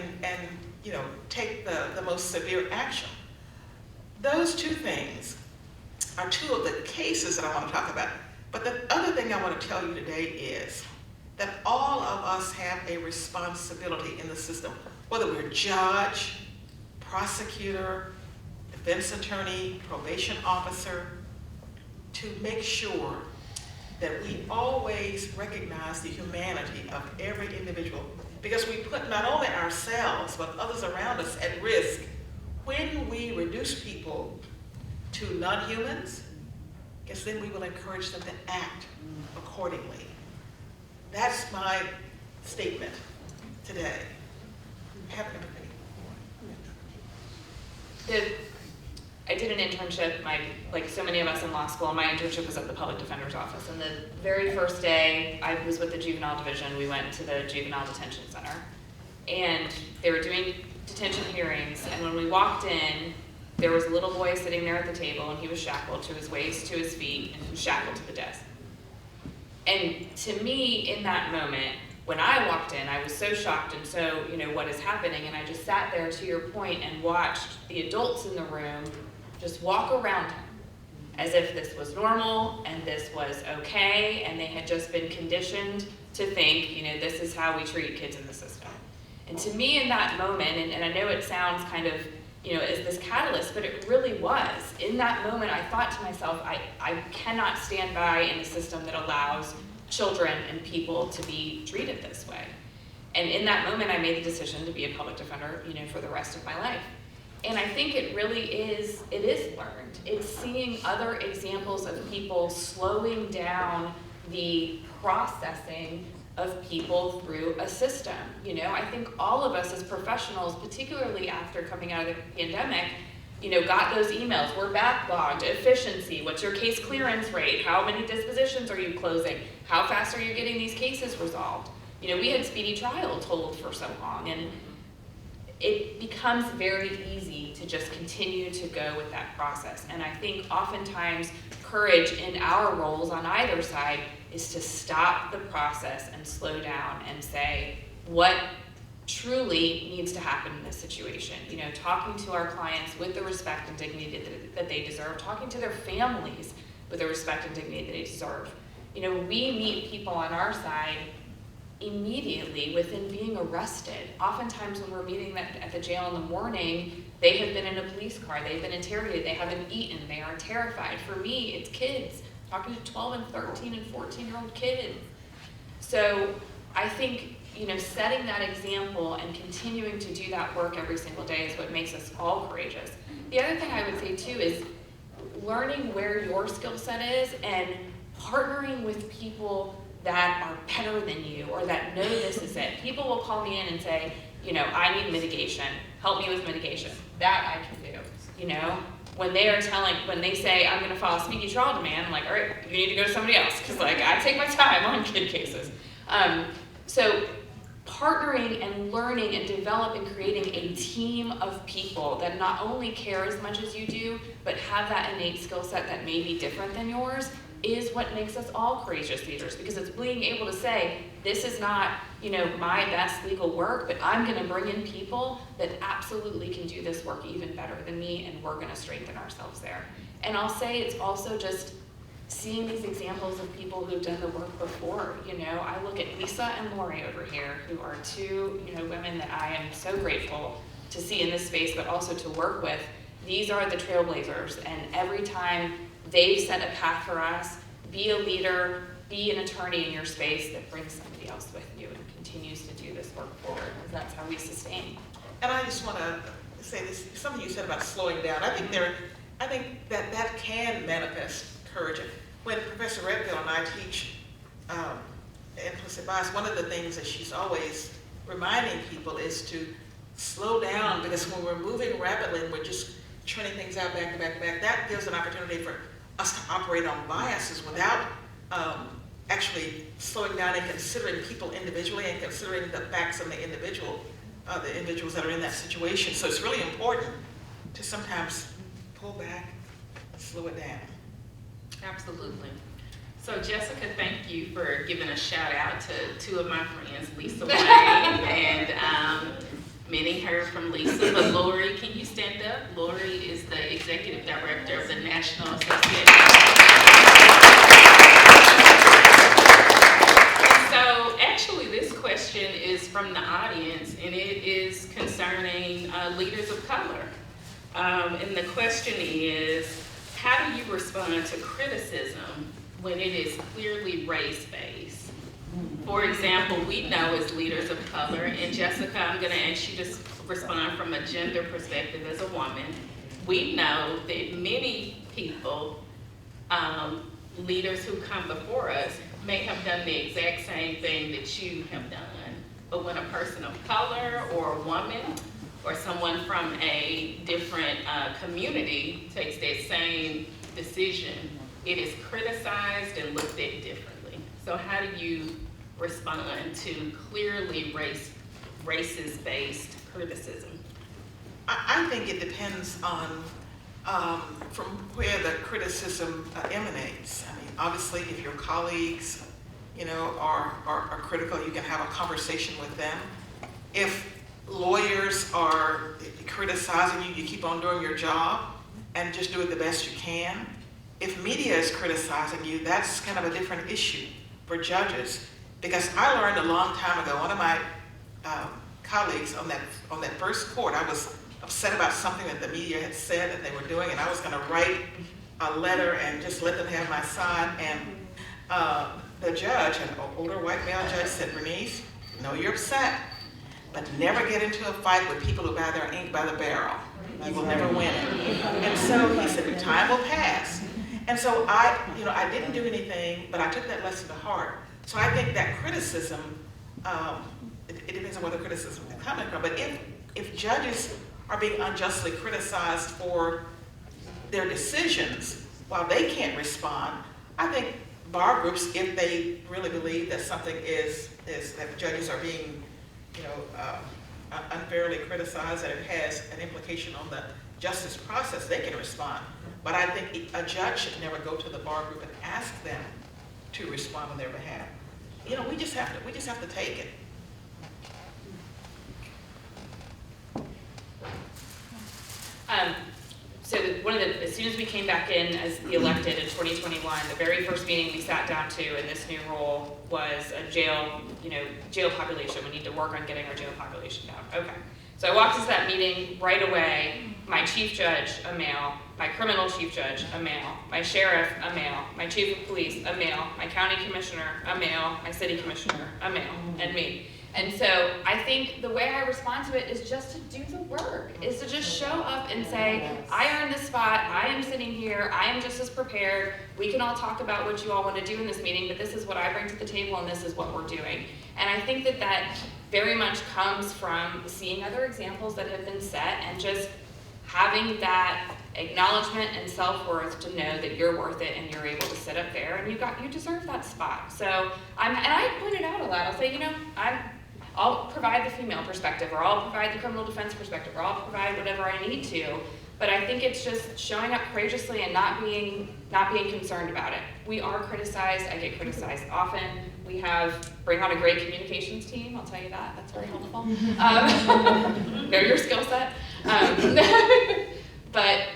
you know, take the most severe action. Those two things are two of the cases that I want to talk about. But the other thing I want to tell you today is that all of us have a responsibility in the system, whether we're judge, prosecutor, defense attorney, probation officer, to make sure that we always recognize the humanity of every individual, because we put not only ourselves but others around us at risk when we reduce people to non-humans, because then we will encourage them to act accordingly. That's my statement today. Have empathy. I did an internship, like so many of us in law school, my internship was at the public defender's office. And the very first day I was with the juvenile division, we went to the juvenile detention center. And they were doing detention hearings, and when we walked in, there was a little boy sitting there at the table, and he was shackled to his waist, to his feet, and he was shackled to the desk. And to me, in that moment, when I walked in, I was so shocked and so, you know, what is happening? And I just sat there, to your point, and watched the adults in the room just walk around him as if this was normal and this was okay, and they had just been conditioned to think, you know, this is how we treat kids in the system. And to me, in that moment, and I know it sounds kind of, you know, as this catalyst, but it really was. In that moment, I thought to myself, I cannot stand by in a system that allows children and people to be treated this way. And in that moment, I made the decision to be a public defender, you know, for the rest of my life. And I think it really is, it is learned. It's seeing other examples of people slowing down the processing of people through a system. You know, I think all of us as professionals, particularly after coming out of the pandemic, you know, got those emails, we're backlogged, efficiency, what's your case clearance rate, how many dispositions are you closing, how fast are you getting these cases resolved? You know, we had speedy trial told for so long, and it becomes very easy to just continue to go with that process. And I think oftentimes courage in our roles on either side is to stop the process and slow down and say what truly needs to happen in this situation. You know, talking to our clients with the respect and dignity that they deserve, talking to their families with the respect and dignity that they deserve. You know, we meet people on our side immediately within being arrested. Oftentimes when we're meeting at the jail in the morning, they have been in a police car, they've been interrogated, they haven't eaten, they are terrified. For me, it's kids, talking to 12 and 13 and 14-year-old kids. So I think, you know, setting that example and continuing to do that work every single day is what makes us all courageous. The other thing I would say too is learning where your skill set is and partnering with people that are better than you or that know this is it. People will call me in and say, you know, I need mitigation. Help me with mitigation. That I can do. You know, when they say I'm going to file a speedy trial demand, I'm like, all right, you need to go to somebody else because like I take my time on kid cases. So partnering and learning and developing, creating a team of people that not only care as much as you do, but have that innate skill set that may be different than yours is what makes us all courageous leaders, because it's being able to say, this is not, you know, my best legal work, but I'm going to bring in people that absolutely can do this work even better than me, and we're going to strengthen ourselves there. And I'll say it's also just seeing these examples of people who've done the work before. You know, I look at Lisa and Lori over here, who are two, you know, women that I am so grateful to see in this space, but also to work with. These are the trailblazers, and every time they've set a path for us, be a leader, be an attorney in your space that brings somebody else with you and continues to do this work forward, because that's how we sustain. And I just want to say this, something you said about slowing down. I think that can manifest courage. When Professor Redfield and I teach implicit bias, one of the things that she's always reminding people is to slow down, because when we're moving rapidly and we're just churning things out back to back to back, that gives an opportunity for us to operate on biases without actually slowing down and considering people individually and considering the facts of the individuals that are in that situation. So it's really important to sometimes pull back, slow it down. Absolutely. So Jessica, thank you for giving a shout out to two of my friends, Lisa Wayne and many heard from Lisa, but Lori, can you stand up? Lori is the Executive Director of the National Association. So actually this question is from the audience, and it is concerning leaders of color. And the question is, how do you respond to criticism when it is clearly race-based? For example, we know as leaders of color, and Jessica, I'm going to ask you to respond from a gender perspective as a woman. We know that many people, leaders who come before us, may have done the exact same thing that you have done. But when a person of color or a woman or someone from a different community takes that same decision, it is criticized and looked at differently. So how do you respond to clearly racist-based criticism? I think it depends on from where the criticism emanates. I mean, obviously, if your colleagues, you know, are critical, you can have a conversation with them. If lawyers are criticizing you, you keep on doing your job and just do it the best you can. If media is criticizing you, that's kind of a different issue for judges. Because I learned a long time ago, one of my colleagues on that first court, I was upset about something that the media had said that they were doing, and I was going to write a letter and just let them have my sign. And the judge, an older white male judge, said, "Bernice, know you're upset, but never get into a fight with people who buy their ink by the barrel. You will never win it." And so he said, "Time will pass." And so I didn't do anything, but I took that lesson to heart. So I think that criticism, it depends on where the criticism is coming from. But if judges are being unjustly criticized for their decisions while they can't respond, I think bar groups, if they really believe that something is that judges are being, unfairly criticized, that it has an implication on the justice process, they can respond. But I think a judge should never go to the bar group and ask them to respond on their behalf. We just have to take it. So as soon as we came back in as the elected in 2021, the very first meeting we sat down to in this new role was a jail population. We need to work on getting our jail population down. Okay. So I walked into that meeting right away. My chief judge, a male. My criminal chief judge, a male. My sheriff, a male. My chief of police, a male. My county commissioner, a male. My city commissioner, a male. And me. And so I think the way I respond to it is just to do the work, is to just show up and say, I earned this spot, I am sitting here, I am just as prepared. We can all talk about what you all want to do in this meeting, but this is what I bring to the table and this is what we're doing. And I think that very much comes from seeing other examples that have been set and just having that acknowledgement and self-worth to know that you're worth it and you're able to sit up there and you deserve that spot. So I point it out a lot. I'll say, I'll provide the female perspective, or I'll provide the criminal defense perspective, or I'll provide whatever I need to. But I think it's just showing up courageously and not being concerned about it. We are criticized. I get criticized often. We bring on a great communications team. I'll tell you that. That's very helpful. Know your skill set. But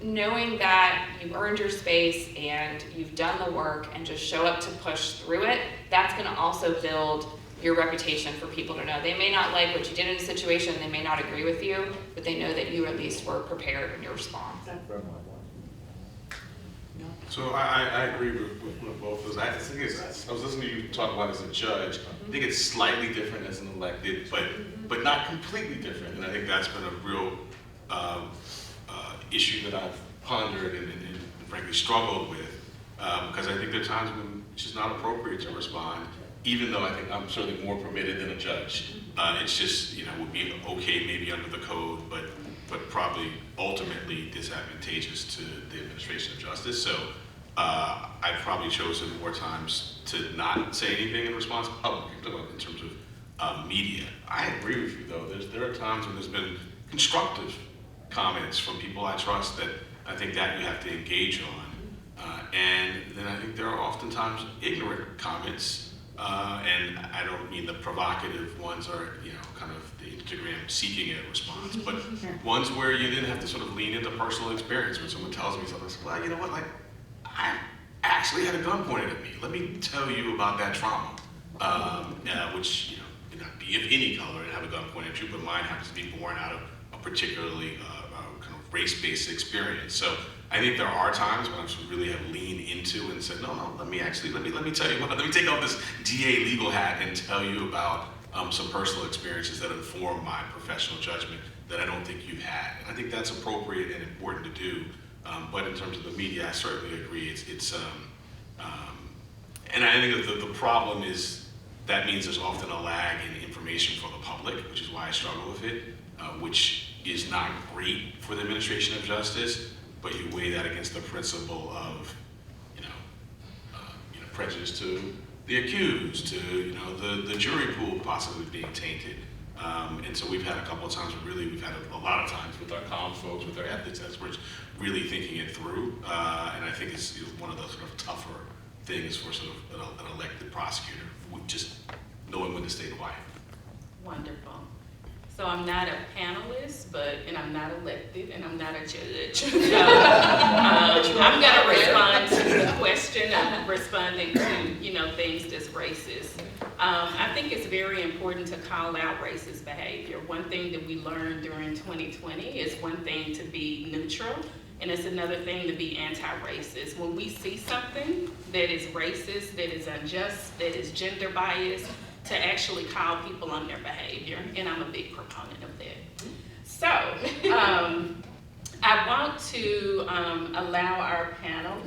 knowing that you earned your space and you've done the work and just show up to push through it, that's gonna also build your reputation for people to know. They may not like what you did in a situation, they may not agree with you, but they know that you at least were prepared in your response. So I agree with both of those. I think I was listening to you talk about it as a judge. I think it's slightly different as an elected, but not completely different. And I think that's been a real issue that I've pondered and frankly struggled with, because I think there are times when it's just not appropriate to respond, even though I think I'm certainly more permitted than a judge. It's just, would be okay maybe under the code, but probably ultimately disadvantageous to the administration of justice. So I've probably chosen more times to not say anything in response publicly in terms of media. I agree with you though. There are times when there's been constructive comments from people I trust that I think that you have to engage on. And then I think there are oftentimes ignorant comments, and I don't mean the provocative ones or, kind of the Instagram seeking a response, but ones where you then have to sort of lean into personal experience when someone tells me something, well, you know what, I actually had a gun pointed at me. Let me tell you about that trauma, which, may not be of any color and have a gun pointed at you, but mine happens to be born out of a particularly kind of race-based experience. So I think there are times when I should really have leaned into and said, no, let me tell you let me take off this DA legal hat and tell you about some personal experiences that inform my professional judgment that I don't think you've had. And I think that's appropriate and important to do. But in terms of the media, I certainly agree. And I think that the problem is that means there's often a lag in information for the public, which is why I struggle with it, which is not great for the administration of justice. But you weigh that against the principle of, prejudice to the accused, to the jury pool possibly being tainted, and so we've had a couple of times where really we've had a lot of times with our comms folks, with our ethics experts, really thinking it through, and I think it's one of the sort of tougher things for sort of an elected prosecutor, just knowing when to stay quiet. Wonderful. So I'm not a panelist, and I'm not elected, and I'm not a judge. So I'm going to respond to the question of responding to, things that's racist. I think it's very important to call out racist behavior. One thing that we learned during 2020 is one thing to be neutral, and it's another thing to be anti-racist. When we see something that is racist, that is unjust, that is gender biased, to actually call people on their behavior, and I'm a big proponent of that. So, I want to allow our panel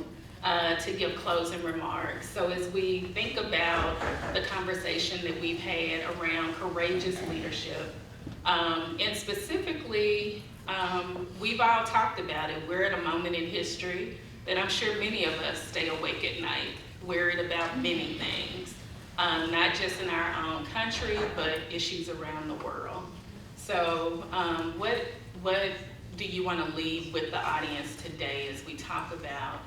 to give closing remarks. So as we think about the conversation that we've had around courageous leadership, and specifically, we've all talked about it. We're at a moment in history that I'm sure many of us stay awake at night, worried about many things. Not just in our own country, but issues around the world. So what do you want to leave with the audience today as we talk about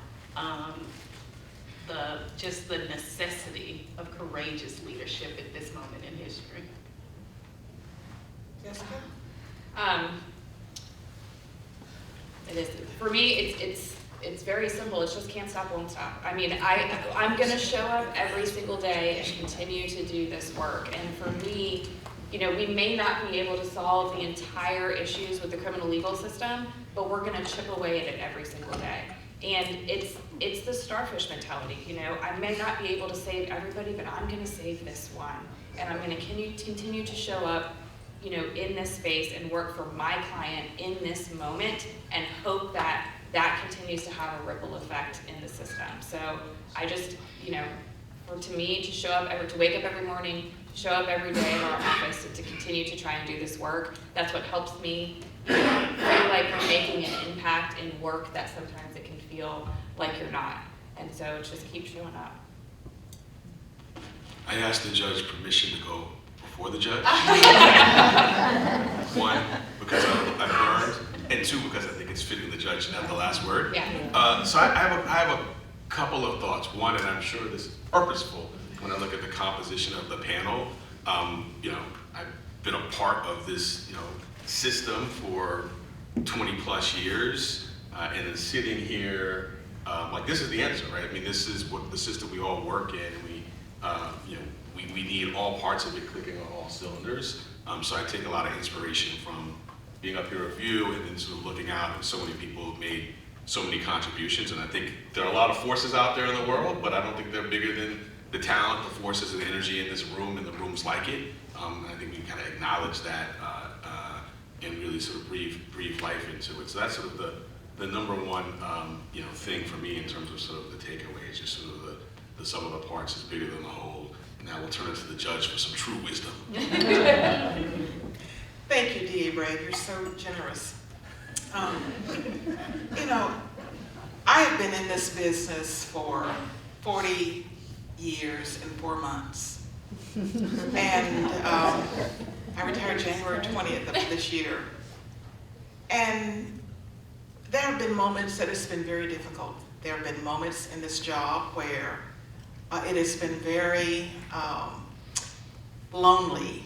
the necessity of courageous leadership at this moment in history? Jessica? It is, for me, it's very simple. It's just can't stop, won't stop. I mean, I'm going to show up every single day and continue to do this work. And for me, we may not be able to solve the entire issues with the criminal legal system, but we're going to chip away at it every single day. And it's the starfish mentality. I may not be able to save everybody, but I'm going to save this one. And I'm going to continue to show up, in this space and work for my client in this moment and hope that continues to have a ripple effect in the system. So I just, to me, to show up to wake up every morning, to show up every day in our office, and to continue to try and do this work, that's what helps me feel like we're making an impact in work that sometimes it can feel like you're not. And so just keep showing up. I asked the judge permission to go before the judge. One, because I learned, and two, because I think it's fitting the judge to have the last word. Yeah. So I have a couple of thoughts. One, and I'm sure this is purposeful, when I look at the composition of the panel, I've been a part of this, system for 20 plus years. and then sitting here, like this is the answer, right? I mean, this is what the system we all work in, and we need all parts of it clicking on all cylinders. So I take a lot of inspiration from being up here with you, and then sort of looking out, and so many people have made so many contributions, and I think there are a lot of forces out there in the world, but I don't think they're bigger than the talent, the forces, and the energy in this room and the rooms like it. And I think we kind of acknowledge that and really sort of breathe life into it. So that's sort of the number one thing for me in terms of sort of the takeaways, just sort of the sum of the parts is bigger than the whole. Now we'll turn it to the judge for some true wisdom. Thank you, D.A. Bragg. You're so generous. I have been in this business for 40 years and 4 months. And I retired January 20th of this year. And there have been moments that it's been very difficult. There have been moments in this job where it has been very lonely,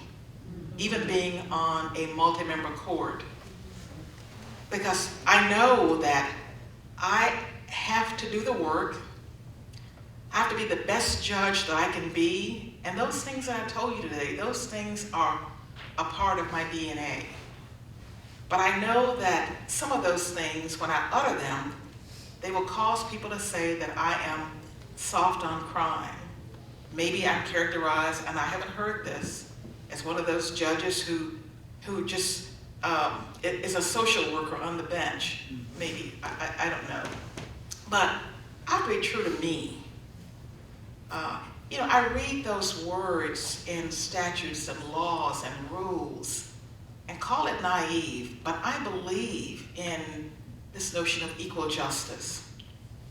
even being on a multi-member court, because I know that I have to do the work, I have to be the best judge that I can be, and those things that I told you today, those things are a part of my DNA. But I know that some of those things, when I utter them, they will cause people to say that I am soft on crime. Maybe I'm characterized, and I haven't heard this, as one of those judges who just is a social worker on the bench. Maybe, I don't know. But I have to be true to me. I read those words in statutes and laws and rules and call it naive, but I believe in this notion of equal justice.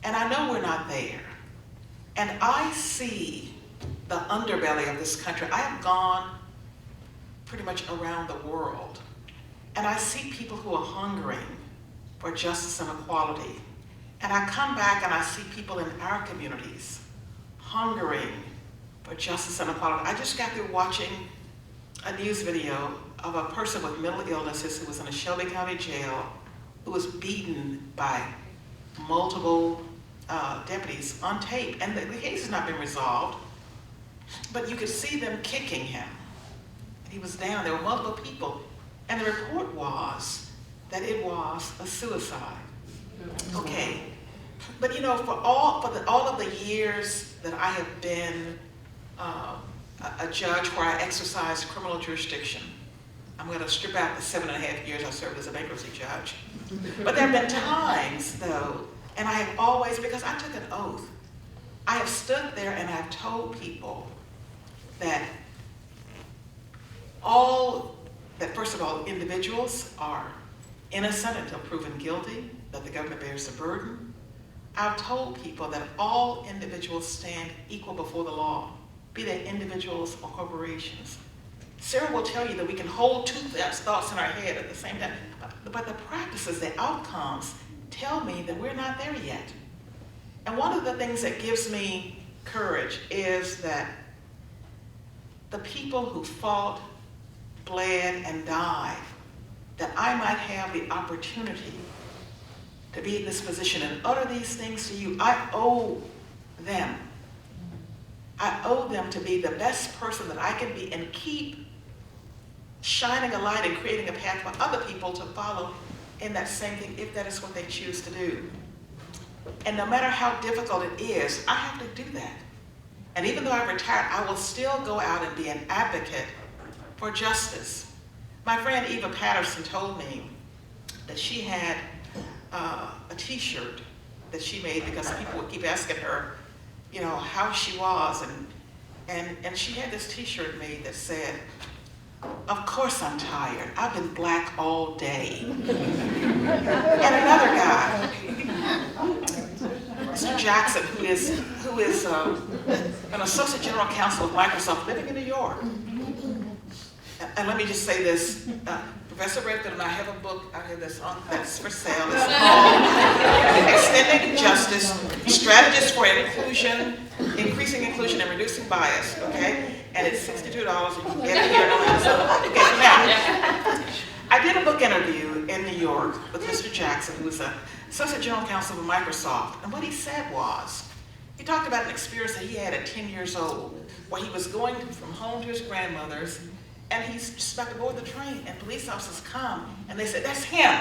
And I know we're not there. And I see the underbelly of this country. I have gone pretty much around the world, and I see people who are hungering for justice and equality. And I come back and I see people in our communities hungering for justice and equality. I just got through watching a news video of a person with mental illnesses who was in a Shelby County jail who was beaten by multiple deputies on tape. And the case has not been resolved, but you could see them kicking him. And he was down, there were multiple people. And the report was that it was a suicide. Okay, but for all of the years that I have been a judge where I exercised criminal jurisdiction, I'm going to strip out the 7.5 years I served as a bankruptcy judge. But there have been times, though, and I have always, because I took an oath, I have stood there and I've told people that first of all, individuals are innocent until proven guilty, that the government bears the burden. I've told people that all individuals stand equal before the law, be they individuals or corporations. Sarah will tell you that we can hold two thoughts in our head at the same time, but the practices, the outcomes, tell me that we're not there yet. And one of the things that gives me courage is that the people who fought, bled, and died, that I might have the opportunity to be in this position and utter these things to you, I owe them. I owe them to be the best person that I can be and keep shining a light and creating a path for other people to follow in that same thing, if that is what they choose to do. And no matter how difficult it is, I have to do that. And even though I retired, I will still go out and be an advocate for justice. My friend Eva Patterson told me that she had a t-shirt that she made because people would keep asking her, how she was, and she had this t-shirt made that said, "Of course I'm tired. I've been black all day." And another guy, Mr. Jackson, who is an associate general counsel of Microsoft, living in New York. And let me just say this, Professor Redfield and I have a book out here that's for sale. It's called Extending Justice, Strategies for Inclusion, Increasing Inclusion and Reducing Bias, okay? And it's $62, and you can get it here on Amazon. Okay, now, I did a book interview in New York with Mr. Jackson, who was the Associate General Counsel of Microsoft, and what he said was, he talked about an experience that he had at 10 years old, where he was going from home to his grandmother's, and he's just about to board the train, and police officers come, and they said, "That's him."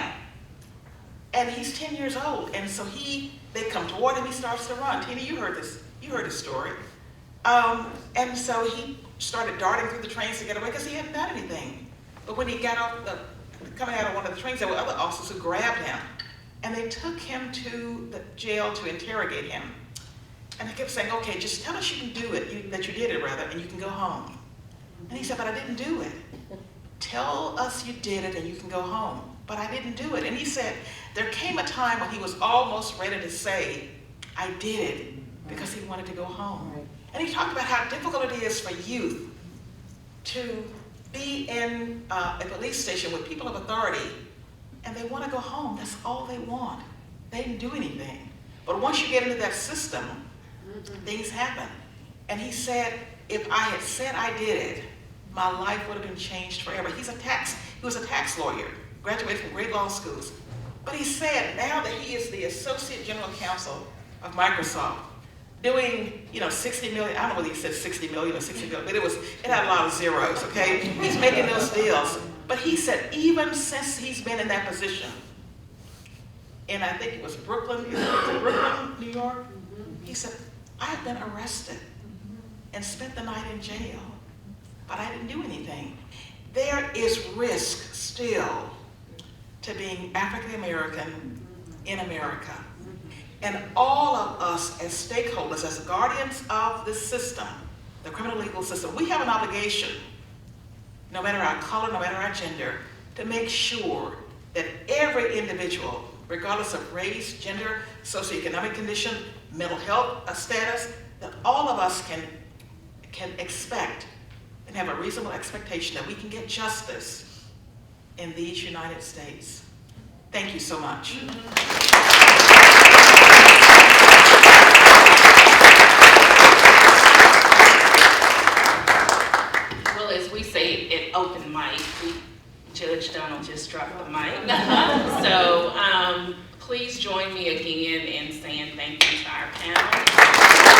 And he's 10 years old, and so they come toward him, he starts to run. Tina, you heard his story. And so he started darting through the trains to get away because he hadn't done anything. But when he got coming out of one of the trains, there were other officers who grabbed him, and they took him to the jail to interrogate him. And they kept saying, "Okay, just tell us you can do it, that you did it rather, and you can go home." And he said, "But I didn't do it. Tell us you did it and you can go home." But I didn't do it. And he said, there came a time when he was almost ready to say, "I did it," because he wanted to go home. And he talked about how difficult it is for youth to be in a police station with people of authority, and they want to go home. That's all they want. They didn't do anything. But once you get into that system, things happen. And he said, if I had said I did it, my life would have been changed forever. He was a tax lawyer, graduated from great law schools. But he said now that he is the Associate General Counsel of Microsoft, doing, 60 million, I don't know whether he said 60 million or 60 million, but it had a lot of zeros, okay? He's making those deals. But he said even since he's been in that position, and I think it was Brooklyn, New York, he said, I have been arrested and spent the night in jail, but I didn't do anything. There is risk still to being African American in America. And all of us as stakeholders, as guardians of this system, the criminal legal system, we have an obligation, no matter our color, no matter our gender, to make sure that every individual, regardless of race, gender, socioeconomic condition, mental health status, that all of us can expect and have a reasonable expectation that we can get justice in these United States. Thank you so much. Well, as we say at open mic, Judge Donald just dropped the mic. So please join me again in saying thank you to our panel.